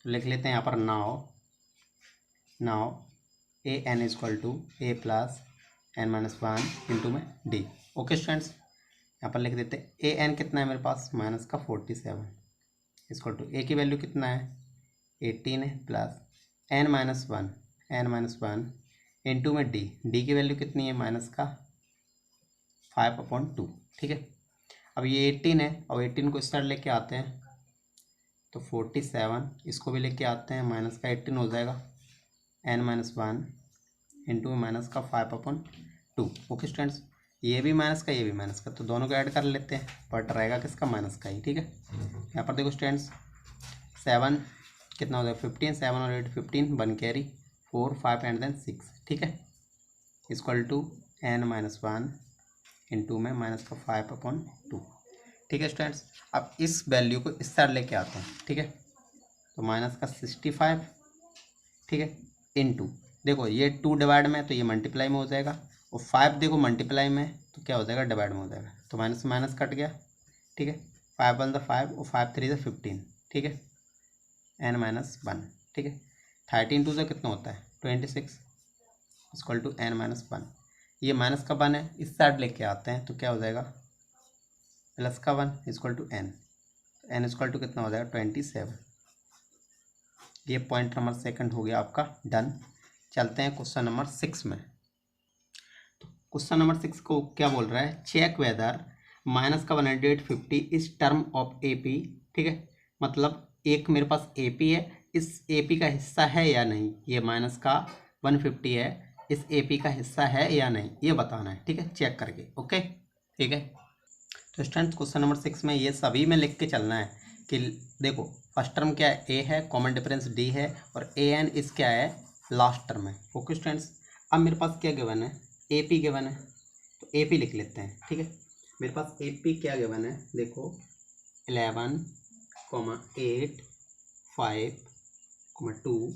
[SPEAKER 1] तो लिख लेते हैं यहाँ पर now AN equal to A + n-1 into में डी। ओके स्टूडेंट्स, यहाँ पर लिख देते हैं AN कितना है मेरे पास माइनस का 47 इक्वल टू ए की वैल्यू कितना है 18 है प्लस n-1 इंटू में डी की वैल्यू कितनी है माइनस का 5/2, ठीक है। अब ये 18 है और 18 को इस साइड लेके आते हैं तो 47, इसको भी लेके आते हैं माइनस का 18 हो जाएगा n-1 इंटू माइनस का 5/2। ओके स्टूडेंट्स, ये भी माइनस का, ये भी माइनस का, तो दोनों को ऐड कर लेते हैं, बट रहेगा किसका, माइनस का ही। ठीक है, यहाँ पर देखो स्टूडेंट्स 7 कितना हो जाएगा 15, 7 और 8 15, 1 कैरी 4 5 एंड देन 6। ठीक है, इक्वल टू n-1 इंटू में माइनस का 5/2। ठीक है स्टूडेंट्स, अब इस वैल्यू को इस साइड लेके आते हैं। ठीक है, तो माइनस का 65, ठीक है, इंटू देखो ये 2 डिवाइड में तो ये मल्टीप्लाई में हो जाएगा, और 5 देखो मल्टीप्लाई में तो क्या हो जाएगा, डिवाइड में हो जाएगा, तो माइनस माइनस कट गया। ठीक है, 5 1 5 और 5 3 15। ठीक है, n-1। ठीक है, 13 2 से कितना होता है 26 इक्वल टू n-1। ये माइनस का 1 है, इस साइड लेके आते हैं तो क्या हो जाएगा, प्लस का 1 equal to n, n equal to कितना हो जाएगा 27। ये पॉइंट नंबर सेकंड हो गया आपका डन। चलते हैं क्वेश्चन नंबर 6 में। तो क्वेश्चन नंबर 6 को क्या बोल रहा है, चेक वेदर माइनस का 150 इस टर्म ऑफ AP। ठीक है, मतलब एक मेरे पास AP है, इस AP का हिस्सा है या नहीं, ये माइनस का 150 है, इस AP का हिस्सा है या नहीं, ये बताना है। ठीक है, चेक करके। ओके, ठीक है, तो स्टूडेंट्स क्वेश्चन नंबर 6 में ये सभी में लिख के चलना है कि देखो फर्स्ट टर्म क्या है, A है, कॉमन डिफरेंस D है, और AN इस क्या है, लास्ट टर्म है। ओके स्टूडेंट्स, अब मेरे पास क्या गिवन है, AP गिवन है, तो AP लिख लेते हैं। ठीक है, मेरे पास AP क्या गिवन है, देखो 11, 8, 5, 2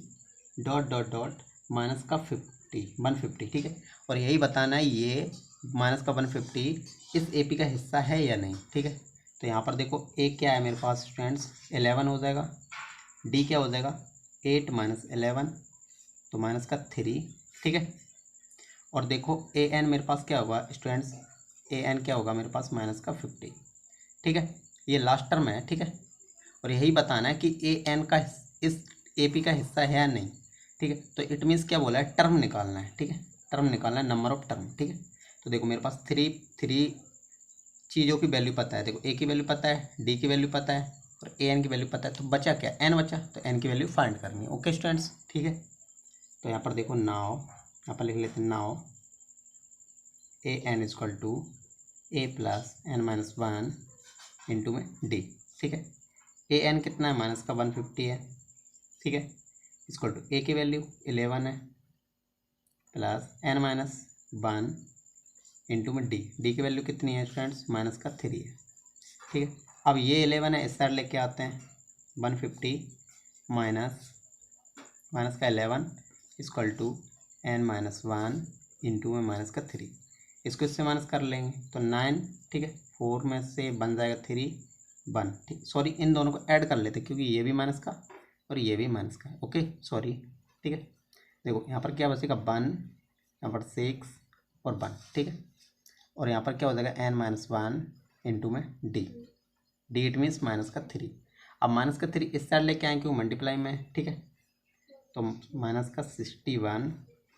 [SPEAKER 1] डॉट डॉट डॉट माइनस का 150। ठीक है, और यही बताना है ये माइनस का 150 इस AP का हिस्सा है या नहीं। ठीक है, तो यहाँ पर देखो A क्या है मेरे पास स्टूडेंट्स 11 हो जाएगा, D क्या हो जाएगा 8 - 11 तो माइनस का 3। ठीक है, और देखो AN मेरे पास क्या होगा स्टूडेंट्स, AN क्या होगा मेरे पास माइनस का 50। ठीक है, ये लास्ट टर्म है। ठीक है, और यही बताना है कि AN का इस AP का हिस्सा है या नहीं। ठीक है, तो इट मीन्स क्या बोला है, टर्म निकालना है। ठीक है, टर्म निकालना है, नंबर ऑफ टर्म। ठीक है, तो देखो मेरे पास थ्री चीज़ों की वैल्यू पता है, देखो A की वैल्यू पता है, D की वैल्यू पता है, और AN की वैल्यू पता है, तो बचा क्या, N बचा, तो N की वैल्यू फाइंड करनी है। ओके स्टूडेंट्स, ठीक है, तो यहाँ पर देखो नाउ, यहाँ पर लिख लेते हैं now AN equal to A plus n-1 into में D। ठीक है, AN कितना है, माइनस का 150 है। ठीक है, इक्वल टू A की वैल्यू 11 है, प्लस n-1 इंटू में D की वैल्यू कितनी है स्टूडेंट्स, माइनस का 3 है। ठीक है, अब ये 11 है, इस साइड लेके आते हैं, 150 माइनस का 11 इक्वल टू n-1 इंटू में माइनस का 3, इसको इससे माइनस कर लेंगे तो 9। ठीक है, 4 में से बन जाएगा 3 1। ठीक, सॉरी इन दोनों को ऐड कर लेते क्योंकि ये भी माइनस का और ये भी माइनस का है। ओके सॉरी, ठीक है, देखो यहाँ पर क्या बचेगा 1, यहाँ पर 6 और 1। ठीक है, और यहाँ पर क्या हो जाएगा n-1 इंटू में D इट मीन्स माइनस का 3। अब माइनस का 3 इस साइड लेके आए क्यों, मल्टीप्लाई में। ठीक है, तो माइनस का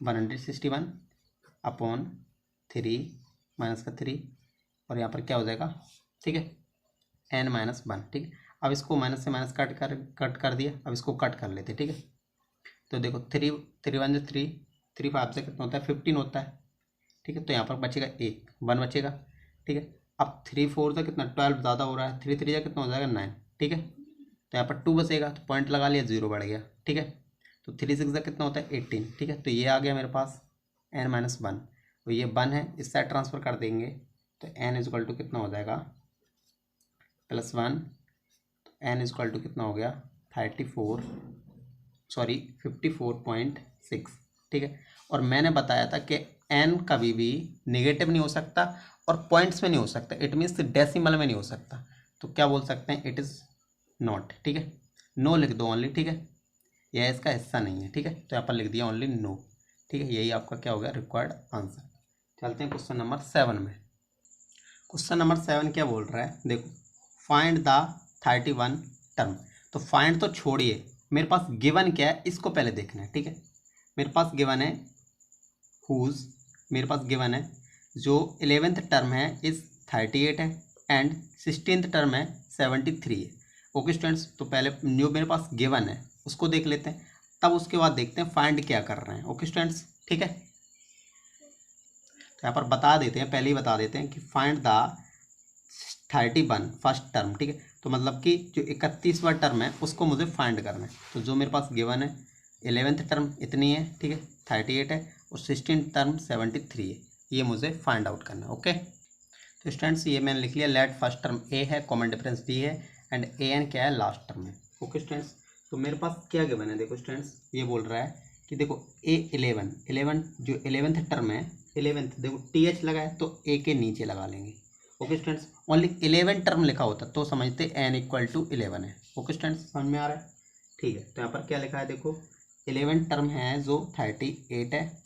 [SPEAKER 1] 161 अपॉन 3 माइनस का 3, और यहाँ पर क्या हो जाएगा, ठीक है n-1। ठीक है, अब इसको माइनस से माइनस कट कर दिया, अब इसको कट कर लेते। ठीक है, तो देखो 3 1 3 3 5 से कितना होता है 15 होता है। ठीक है, तो यहाँ पर बचेगा 1 बचेगा। ठीक है, अब 3 4 से कितना 12 ज़्यादा हो रहा है, 3 3 कितना हो जाएगा 9। ठीक है, तो यहाँ पर 2 बचेगा, तो पॉइंट लगा लिया, 0 बढ़ गया। ठीक है, तो 3 6 कितना होता है 18। ठीक है, तो ये आ गया मेरे पास n-1, तो ये 1 है, इस साइड ट्रांसफ़र कर देंगे तो n इक्वल टू कितना हो जाएगा +1, तो n इक्वल टू कितना हो गया 54.6। ठीक है, और मैंने बताया था कि n कभी भी नेगेटिव नहीं हो सकता और पॉइंट्स में नहीं हो सकता, इट मीन्स डेसिमल में नहीं हो सकता, तो क्या बोल सकते हैं, इट इज़ नॉट। ठीक है, नो लिख दो ओनली। ठीक है, यह इसका हिस्सा नहीं है। ठीक है, तो यहाँ पर लिख दिया ओनली नो। ठीक है, यही आपका क्या हो गया रिक्वायर्ड आंसर। चलते हैं क्वेश्चन नंबर 7 में। क्वेश्चन नंबर 7 क्या बोल रहा है, देखो फाइंड द 31 टर्म। तो फाइंड तो छोड़िए, मेरे पास गिवन क्या है इसको पहले देखना है। ठीक है, मेरे पास गिवन है हुज, मेरे पास गिवन है जो 11th टर्म है इस 38 है एंड 16th टर्म है 73 है। ओके स्टूडेंट्स, तो पहले जो मेरे पास गिवन है उसको देख लेते हैं, तब उसके बाद देखते हैं फाइंड क्या कर रहे हैं। ओके स्टूडेंट्स, ठीक है, तो यहाँ पर बता देते हैं, पहले ही बता देते हैं कि फाइंड द 31 फर्स्ट टर्म, ठीक है। तो मतलब कि जो 31वां टर्म है उसको मुझे फाइंड करना है। तो जो मेरे पास गिवन है 11th टर्म इतनी है, ठीक है, 38 है, और 16th टर्म 73 है, ये मुझे फाइंड आउट करना है। ओके, तो स्टूडेंट्स ये मैंने लिख लिया, लेट फर्स्ट टर्म ए है, कॉमन डिफरेंस डी है, एंड ए एन क्या है, लास्ट टर्म है। ओके स्टूडेंट्स, तो मेरे पास क्या गिवन है, देखो स्टूडेंट्स ये बोल रहा है कि देखो A11 जो 11th टर्म है, 11th देखो TH लगा है तो A के नीचे लगा लेंगे। ओके स्टूडेंट्स, ओनली 11 टर्म लिखा होता तो समझते n = 11 है। ओके स्टूडेंट्स, समझ में आ रहा है, ठीक है। तो यहाँ पर क्या लिखा है, देखो 11 टर्म है जो 38 है,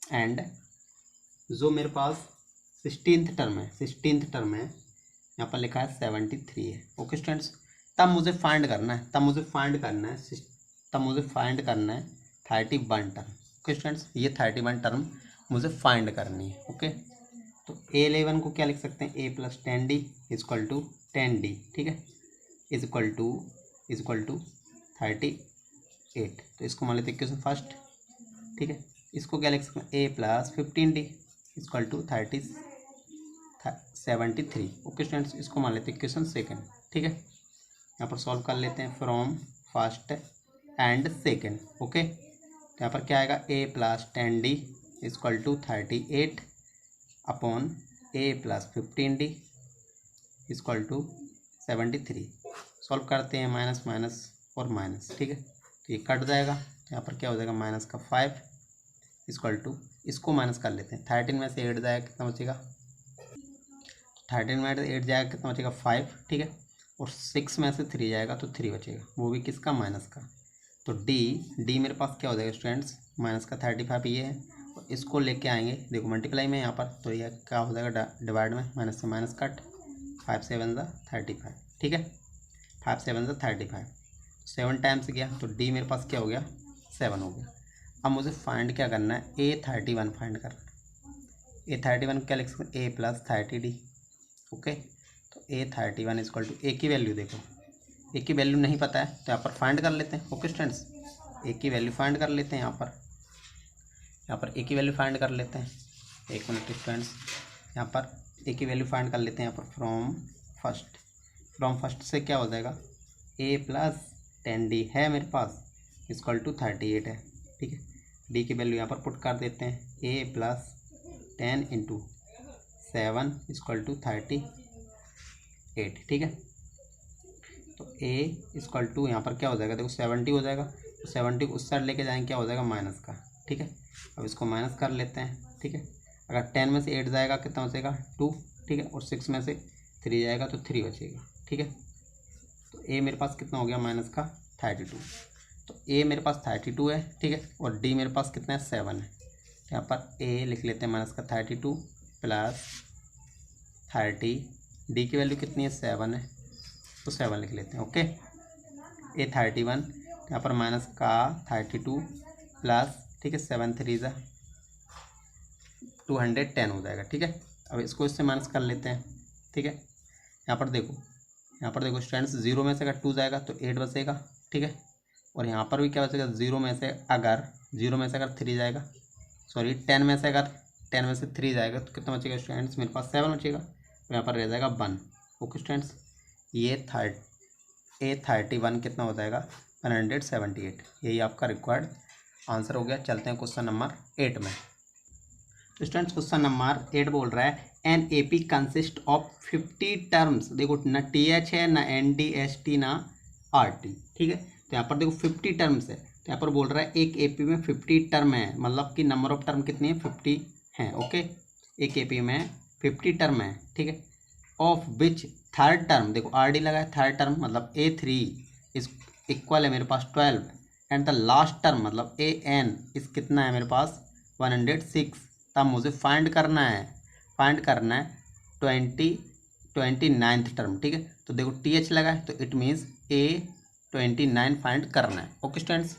[SPEAKER 1] एंड जो मेरे पास 16th टर्म है, 16th टर्म है यहाँ पर लिखा है 73 है। ओके स्टूडेंट्स, तब मुझे फाइंड करना है 31 टर्म। ओके स्टूडेंट्स, ये 31 टर्म मुझे फाइंड करनी है। ओके, तो A11 को क्या लिख सकते हैं, A + 10D = 10D, ठीक है, इज इक्वल टू 38। तो इसको मान लेते हैं इक्वेशन फर्स्ट, ठीक है। इसको क्या लिख सकते हैं, A + 15D = 73। ओके स्टूडेंट्स, इसको मान लेते हैं इक्वेशन सेकेंड, ठीक है। यहाँ पर सॉल्व कर लेते हैं from first and second. Okay, तो यहाँ पर क्या आएगा, A + 10D = 38 upon A + 15D = 73। Solve करते हैं, माइनस माइनस और माइनस, ठीक है, तो ये कट जाएगा। तो यहाँ पर क्या हो जाएगा, -5 = इसको माइनस कर लेते हैं, 13 में से 8 जाएगा कितना बचेगा, 13 में 8 जाएगा कितना बचेगा 5, ठीक है, और 6 में से 3 जाएगा तो 3 बचेगा, वो भी किसका, माइनस का। तो डी मेरे पास क्या हो जाएगा स्टूडेंट्स, माइनस का 35 ये है, और इसको लेके आएंगे, देखो मल्टीप्लाई में यहाँ पर, तो यह क्या हो जाएगा, डिवाइड में, माइनस से माइनस कट, 5 × 7 = 35, ठीक है, 5 × 7 = 35, 7 टाइम्स गया, तो डी मेरे पास क्या हो गया, 7 हो गया। अब मुझे फाइंड क्या करना है, A31 फाइंड करना है। A31 क्या लिख सकते हैं, A + 30D। ओके, तो A31 = A की वैल्यू, देखो A की वैल्यू नहीं पता है तो यहाँ पर फाइंड कर लेते हैं। ओके स्टूडेंट्स, A की वैल्यू फाइंड कर लेते हैं, यहाँ पर A की वैल्यू फाइंड कर लेते हैं। एक मिनट स्टूडेंट्स, यहाँ पर A की वैल्यू फाइंड कर लेते हैं। यहाँ पर फ्रॉम फर्स्ट से क्या हो जाएगा, A + 10D है मेरे पास = 38 है, ठीक है। D की वैल्यू यहाँ पर पुट कर देते हैं, A + 10 × 7 = 38, ठीक है। तो A यहाँ पर क्या हो जाएगा, देखो 70 हो जाएगा, तो 70 को उस साइड लेके जाएंगे, क्या हो जाएगा, माइनस का, ठीक है। अब इसको माइनस कर लेते हैं, ठीक है। अगर 10 में से 8 जाएगा कितना बचेगा, 2, ठीक है, और 6 में से 3 जाएगा तो 3 बचेगा, ठीक है। तो A मेरे पास कितना हो गया, माइनस का 32। तो A मेरे पास 32 है, ठीक है, और D मेरे पास कितना है, 7 है। यहाँ पर A लिख लेते हैं -32 + 30, D की वैल्यू कितनी है, 7 है, तो 7 लिख लेते हैं। ओके, A31, यहाँ पर माइनस का 32 प्लस, ठीक है, 7 × 3 = 210 हो जाएगा, ठीक है। अब इसको इससे माइनस कर लेते हैं, ठीक है। यहाँ पर देखो स्टूडेंट्स, 0 में से अगर 2 जाएगा तो 8 बचेगा, ठीक है, और यहाँ पर भी क्या बचेगा, 0 में से अगर 3 जाएगा, सॉरी 10 में से 3 जाएगा तो कितना बचेगा स्टूडेंट्स, मेरे पास 7 बचेगा, तो यहाँ पर रह जाएगा 1। ओके स्टूडेंट्स, ये A31 कितना हो जाएगा, 178। यही आपका रिक्वायर्ड आंसर हो गया। चलते हैं क्वेश्चन नंबर 8 में। तो स्टूडेंट्स क्वेश्चन नंबर 8 बोल रहा है, an AP consist of 50 terms. देखो ना TH है, ना ND ST, ना RT, ठीक है। तो यहाँ पर देखो 50 टर्म्स है, तो यहाँ पर बोल रहा है एक AP में 50 टर्म है, मतलब कि नंबर ऑफ टर्म कितनी है, 50 है। ओके, एक AP में 50 टर्म है, ठीक है, ऑफ विच थर्ड टर्म, देखो RD लगा है, थर्ड टर्म मतलब A3 इस इक्वल है मेरे पास 12, एंड द लास्ट टर्म मतलब AN इस कितना है मेरे पास 106। तब मुझे फाइंड करना है 29th टर्म, ठीक है। तो देखो TH लगा है, तो इट मीन्स A29 फाइंड करना है। ओके स्टूडेंट्स,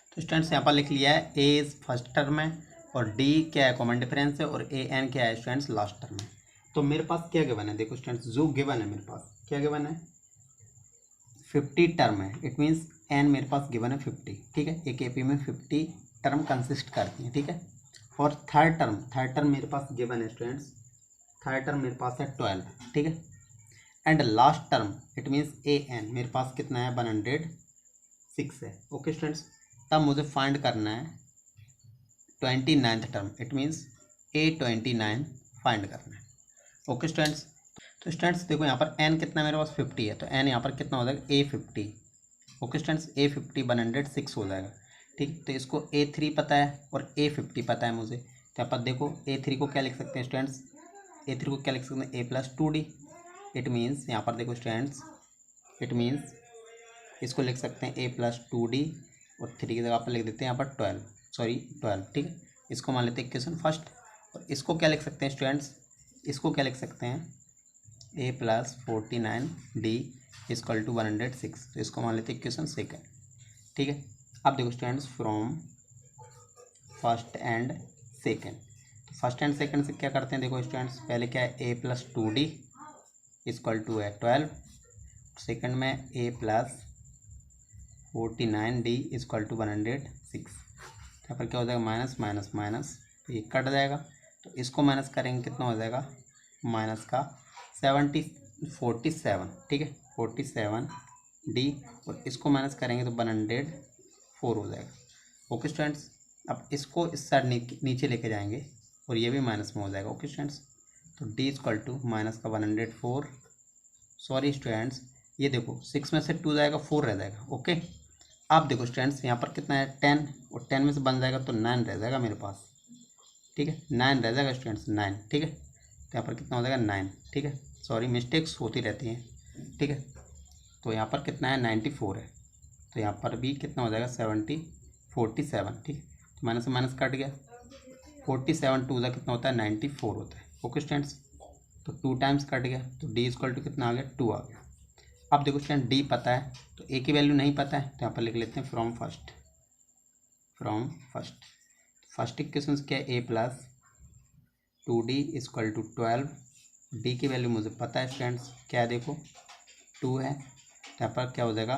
[SPEAKER 1] तो स्टूडेंट्स यहाँ पर लिख लिया है A इज फर्स्ट टर्म है, और D क्या है, कॉमन डिफरेंस है, और AN क्या है स्टूडेंट्स, लास्ट टर्म है। तो मेरे पास क्या गिवन है, देखो स्टूडेंट्स, जो गिवन है मेरे पास क्या गिवन है, 50 टर्म है, इट मीन्स एन मेरे पास गिवन है 50, ठीक है। एक AP में 50 टर्म कंसिस्ट करती है, ठीक है। और थर्ड टर्म मेरे पास गिवन है स्टूडेंट्स, थर्ड टर्म मेरे पास है 12, ठीक है। And last term it means A n मेरे पास कितना है 106 है, ओके स्टूडेंट्स। तब मुझे फाइंड करना है 29th term, it means A29 find करना है, ओके स्टूडेंट्स। तो स्टूडेंट्स देखो यहाँ पर n कितना मेरे पास 50 है, तो n यहाँ पर कितना हो जाएगा A50, ओके स्टूडेंट्स। A50 106 हो जाएगा, ठीक। तो इसको A3 पता है और A50 पता है मुझे, तो यहाँ पर देखो A3 को क्या लिख सकते हैं स्टूडेंट्स, A3 को क्या लिख सकते हैं A+2D। इट मीन्स यहाँ पर देखो स्टूडेंट्स, इट मीन्स इसको लिख सकते हैं A+2D और 3 की जगह पर लिख देते हैं यहाँ पर 12, ठीक है। इसको मान लेते हैं इक्वेशन फर्स्ट। और इसको क्या लिख सकते हैं स्टूडेंट्स, इसको क्या लिख सकते हैं A+49D = 106, तो इसको मान लेते हैं इक्वेशन सेकेंड, ठीक है। अब देखो students from first and second, तो फर्स्ट एंड सेकेंड से क्या करते हैं, देखो स्टूडेंट्स पहले क्या है A+2D = है 12, सेकेंड में A+49D = 106, यहाँ पर क्या हो जाएगा माइनस माइनस माइनस, तो ये कट जाएगा, तो इसको माइनस करेंगे कितना हो जाएगा माइनस का 47, ठीक है 47D, और इसको माइनस करेंगे तो 104 हो जाएगा, ओके स्टूडेंट्स। अब इसको इस साइड नीचे लेके जाएंगे और ये भी माइनस में हो जाएगा, ओके स्टूडेंट्स। तो D = माइनस का 104, सॉरी स्टूडेंट्स ये देखो 6 में से 2 जाएगा 4 रह जाएगा, ओके। अब देखो स्टूडेंट्स यहाँ पर कितना है 10, और 10 में से बन जाएगा तो 9 रह जाएगा मेरे पास, ठीक है 9 रह जाएगा स्टूडेंट्स 9, ठीक है। तो यहाँ पर कितना हो जाएगा 9, ठीक है, सॉरी मिस्टेक्स होती रहती हैं, ठीक है। तो यहाँ पर कितना है 94 है, तो यहाँ पर भी कितना हो जाएगा 47, ठीक है। तो माइनस से माइनस कट गया, 47 2 कितना होता है 94 होता है, ओके स्टूडेंट्स। तो 2 टाइम्स कट गया, तो D = कितना आ गया 2 आ गया। अब देखो स्टूडेंट D पता है तो A की वैल्यू नहीं पता है, तो यहाँ पर लिख लेते हैं फ्रॉम फर्स्ट, फर्स्ट इक्वेशन क्या है A+2D = 12, D की वैल्यू मुझे पता है स्टूडेंट्स क्या है, देखो 2 है, तो यहाँ पर क्या हो जाएगा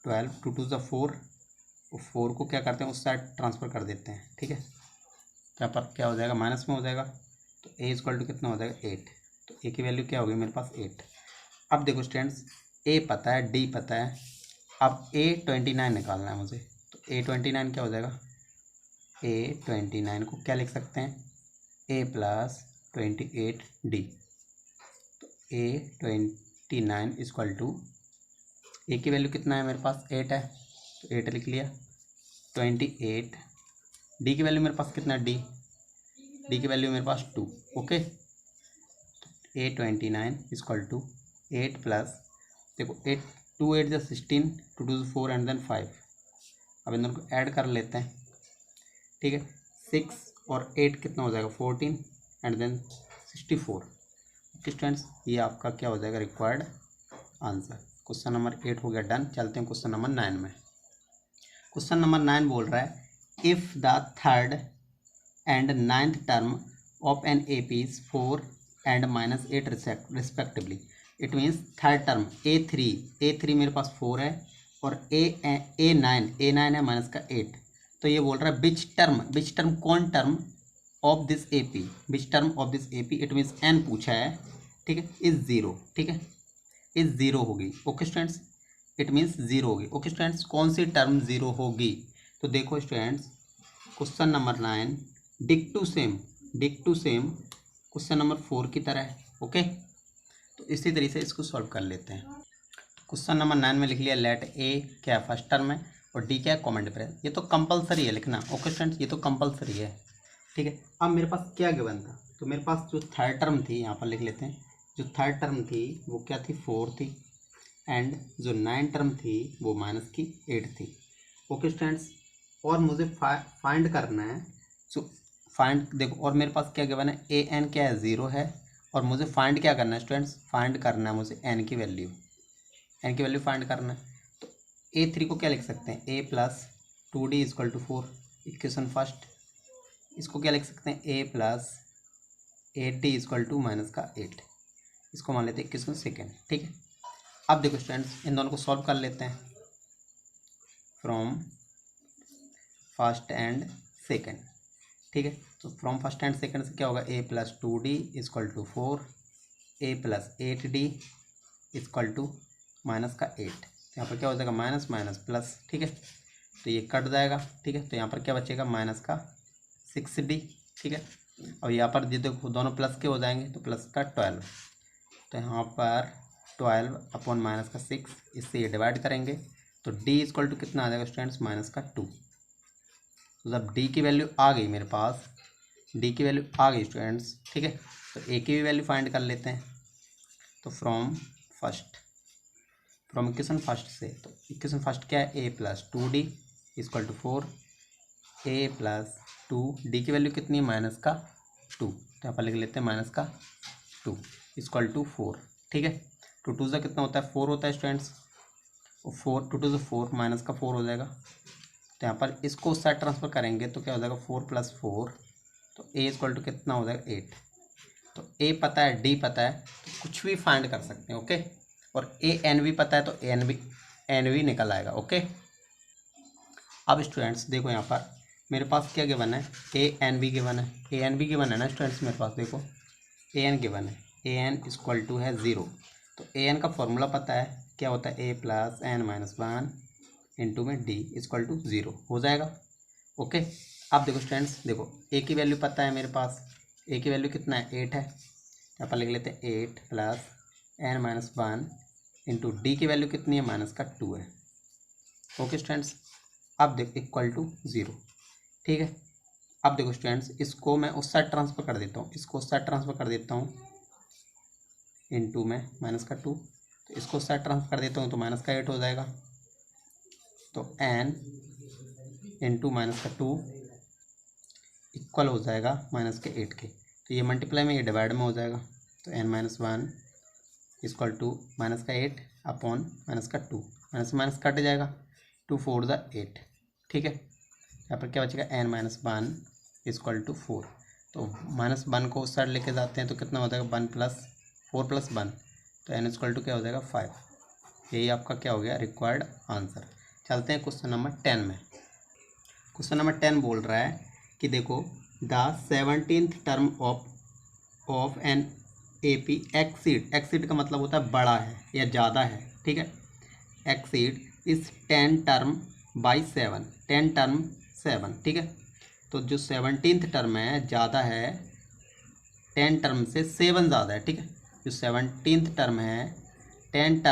[SPEAKER 1] 12, 2 2 = 4, और 4 को क्या करते हैं उस साइड ट्रांसफ़र कर देते हैं, ठीक है। तो यहाँ पर क्या हो जाएगा माइनस में हो जाएगा, तो A = कितना हो जाएगा 8, तो A की वैल्यू क्या होगी मेरे पास 8। अब देखो स्टूडेंट्स A पता है D पता है, अब A29 निकालना है मुझे, तो A29 क्या हो जाएगा, A29 को क्या लिख सकते हैं A+28D, तो A29 = A की वैल्यू कितना है मेरे पास 8 है, तो 8 लिख लिया, 28, D की वैल्यू मेरे पास कितना है D की वैल्यू मेरे पास 2, ओके। A29 = 8 प्लस देखो 8 2 8 = 16, 2 2 = 4 एंड देन 5, अब इन दोनों को ऐड कर लेते हैं, ठीक है। 6 और 8 कितना हो जाएगा 14 एंड देन 64, ओके स्टूडेंट्स। ये आपका क्या हो जाएगा रिक्वायर्ड आंसर। क्वेश्चन नंबर 8 हो गया डन। चलते हैं क्वेश्चन नंबर 9 में। क्वेश्चन नंबर 9 बोल रहा है if the third and 9th term of an AP is 4 and -8 respectively, it means third term A3 मेरे पास 4 है और A9 है माइनस का 8। तो ये बोल रहा है विच टर्म कौन term of this AP, which term of this AP, it means n पूछा है, ठीक है, इज 0, ठीक है, इज 0 होगी, ओके स्टूडेंट्स, इट मीन्स 0 होगी, ओके स्टूडेंट्स। कौन सी टर्म 0 होगी, तो देखो स्टूडेंट्स क्वेश्चन नंबर 9 डिक टू सेम क्वेश्चन नंबर 4 की तरह है, ओके। तो इसी तरीके से इसको सॉल्व कर लेते हैं। क्वेश्चन नंबर 9 में लिख लिया लेट A क्या फर्स्ट टर्म है और D क्या है कॉमन डिफरेंस। ये तो कंपलसरी है लिखना, ओके स्टूडेंट्स, ये तो कंपलसरी है, ठीक है। अब मेरे पास क्या गिवन था, तो मेरे पास जो थर्ड टर्म थी यहाँ पर लिख लेते हैं, जो थर्ड टर्म थी वो क्या थी 4 थी, एंड जो 9 टर्म थी वो माइनस की 8 थी, ओके स्टूडेंट्स। और मुझे फाइंड करना है, सो फाइंड देखो, और मेरे पास क्या गिवन है AN क्या है 0 है, और मुझे फाइंड क्या करना है स्टूडेंट्स, फाइंड करना है मुझे n की वैल्यू फाइंड करना है। तो A3 को क्या लिख सकते हैं A+2D = 4, इक्वेशन फर्स्ट। इसको क्या लिख सकते हैं A+8D = -8, इसको मान लेते हैं इक्वेशन सेकेंड, ठीक है। अब देखो स्टूडेंट्स इन दोनों को सॉल्व कर लेते हैं फ्रॉम फर्स्ट एंड सेकेंड। ठीक है। तो फ्रॉम फर्स्ट एंड सेकंड से क्या होगा, A plus 2d equal to 4, A plus 8d equal to minus का 8। यहाँ पर क्या हो जाएगा, माइनस माइनस प्लस, ठीक है। तो ये कट जाएगा, ठीक है। तो यहाँ पर क्या बचेगा, माइनस का 6d, ठीक है। और यहाँ पर जो देखो दोनों प्लस के हो जाएंगे तो प्लस का 12। तो यहाँ पर 12 अपॉन माइनस का 6, इससे ये डिवाइड करेंगे तो d इक्वल टू कितना आ जाएगा स्टूडेंट्स, माइनस का 2। तो जब d की वैल्यू आ गई मेरे पास, d की वैल्यू आ गई स्टूडेंट्स, ठीक है। तो a की भी वैल्यू फाइंड कर लेते हैं। तो फ्रॉम इक्वेशन फर्स्ट से, तो इक्वेशन फर्स्ट क्या है, a plus 2d equal to 4, a plus 2d की वैल्यू कितनी है, माइनस का 2। तो यहाँ पर लिख लेते हैं माइनस का 2 इक्वल टू 4, ठीक है। 2 2 से कितना होता है, 4 होता है स्टूडेंट्स। और 4 2 2 से 4 माइनस का 4 हो जाएगा। तो यहाँ पर इसको उस साइड ट्रांसफर करेंगे तो क्या हो जाएगा, 4 प्लस 4, तो a इक्वल टू कितना हो जाएगा, 8। तो a पता है, d पता है, तो कुछ भी फाइंड कर सकते हैं, ओके। और a n भी पता है तो n भी निकल आएगा, ओके। अब स्टूडेंट्स देखो यहाँ पर मेरे पास क्या गिवन है, a n भी गिवन है ना स्टूडेंट्स, मेरे पास देखो a n गिवन है, a n इक्वल टू है 0। तो a n का फॉर्मूला पता है, क्या होता है, a plus n minus 1 into में d इक्वल टू 0 हो जाएगा, ओके। अब देखो स्टूडेंट्स, देखो a की वैल्यू पता है मेरे पास, a की वैल्यू कितना है, 8 है। यहाँ पर लिख लेते हैं 8 plus n minus 1 into D की वैल्यू कितनी है, माइनस का 2 है, ओके स्टूडेंट्स। अब देखो इक्वल टू 0, ठीक है। अब देखो स्टूडेंट्स, इसको मैं उस साइड ट्रांसफर कर देता हूँ, इंटू में माइनस का 2। तो इसको उस साइड ट्रांसफर कर देता हूँ तो माइनस का 8 हो जाएगा। तो n इंटू माइनस का 2 इक्वल हो जाएगा माइनस के 8 के। तो ये मल्टीप्लाई में, ये डिवाइड में हो जाएगा। तो n minus 1 equal to minus का 8 अपॉन माइनस का 2, माइनस माइनस कट जाएगा, 2 4 ज़ा 8, ठीक है। यहाँ पर क्या बचेगा, n माइनस 1 इक्वल टू 4। तो माइनस 1 को उस साइड लेके जाते हैं तो कितना हो जाएगा, 1 प्लस 4 प्लस 1, तो n इक्वल टू क्या हो जाएगा, 5। यही आपका क्या हो गया, रिक्वायर्ड आंसर। चलते हैं क्वेश्चन नंबर 10 में। क्वेश्चन नंबर 10 बोल रहा है कि देखो, the 17th term of an AP exceed का मतलब होता है बड़ा है या ज़्यादा है, ठीक है। एक्सीड इस 10 टर्म बाई 7, 10 टर्म 7, ठीक है। तो जो 17th टर्म है ज़्यादा है 10 टर्म से 7 ज़्यादा है, ठीक है। जो 17th टर्म है 10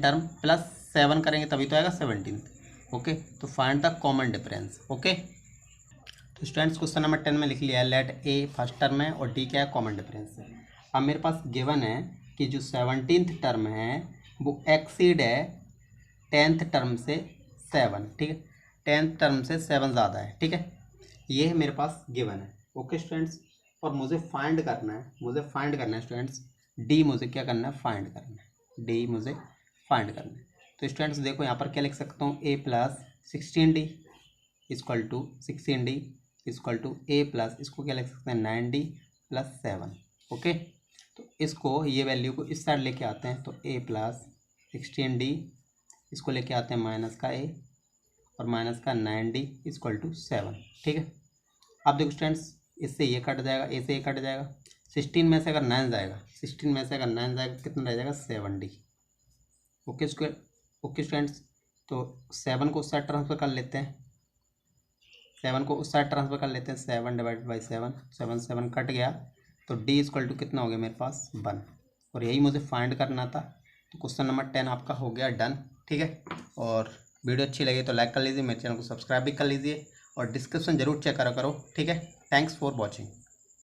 [SPEAKER 1] टर्म प्लस 7 करेंगे तभी तो आएगा 17th, ओके। तो find the common difference, okay. तो स्टूडेंट्स क्वेश्चन नंबर 10 में लिख लिया है, लेट a फर्स्ट टर्म है और d क्या है, कॉमन डिफरेंस है। अब मेरे पास गिवन है कि जो 17th टर्म है वो एक्सीड है 10th टर्म से 7, ठीक है। 10th टर्म से 7 ज़्यादा है, ठीक है। ये मेरे पास गिवन है, ओके स्टूडेंट्स। और मुझे फाइंड करना है स्टूडेंट्स, d मुझे क्या करना है, फाइंड करना है, d मुझे फाइंड करना है। तो स्टूडेंट्स देखो यहाँ पर क्या लिख सकता हूँ, a plus 16d equal to 16d equal to a plus, इसको क्या लिख सकते हैं, 9d प्लस 7, ओके। तो इसको, ये वैल्यू को इस साइड लेके आते हैं तो a प्लस 16d, इसको लेके आते हैं माइनस का a और माइनस का 9d इक्वल टू 7, ठीक है। अब देखो स्टूडेंट्स, इससे ये कट जाएगा, a से ये कट जाएगा, 16 में से अगर 9 जाएगा, कितना रह जाएगा, 7d, okay square, okay students. तो 7 को उस साइड ट्रांसफर कर लेते हैं, 7 डिवाइड बाई 7, 7 कट गया, तो d इक्वल टू कितना हो गया मेरे पास, 1। और यही मुझे फाइंड करना था। तो क्वेश्चन नंबर 10 आपका हो गया डन, ठीक है। और वीडियो अच्छी लगी तो लाइक कर लीजिए, मेरे चैनल को सब्सक्राइब भी कर लीजिए और डिस्क्रिप्शन जरूर चेक करो, ठीक है। Thanks for watching.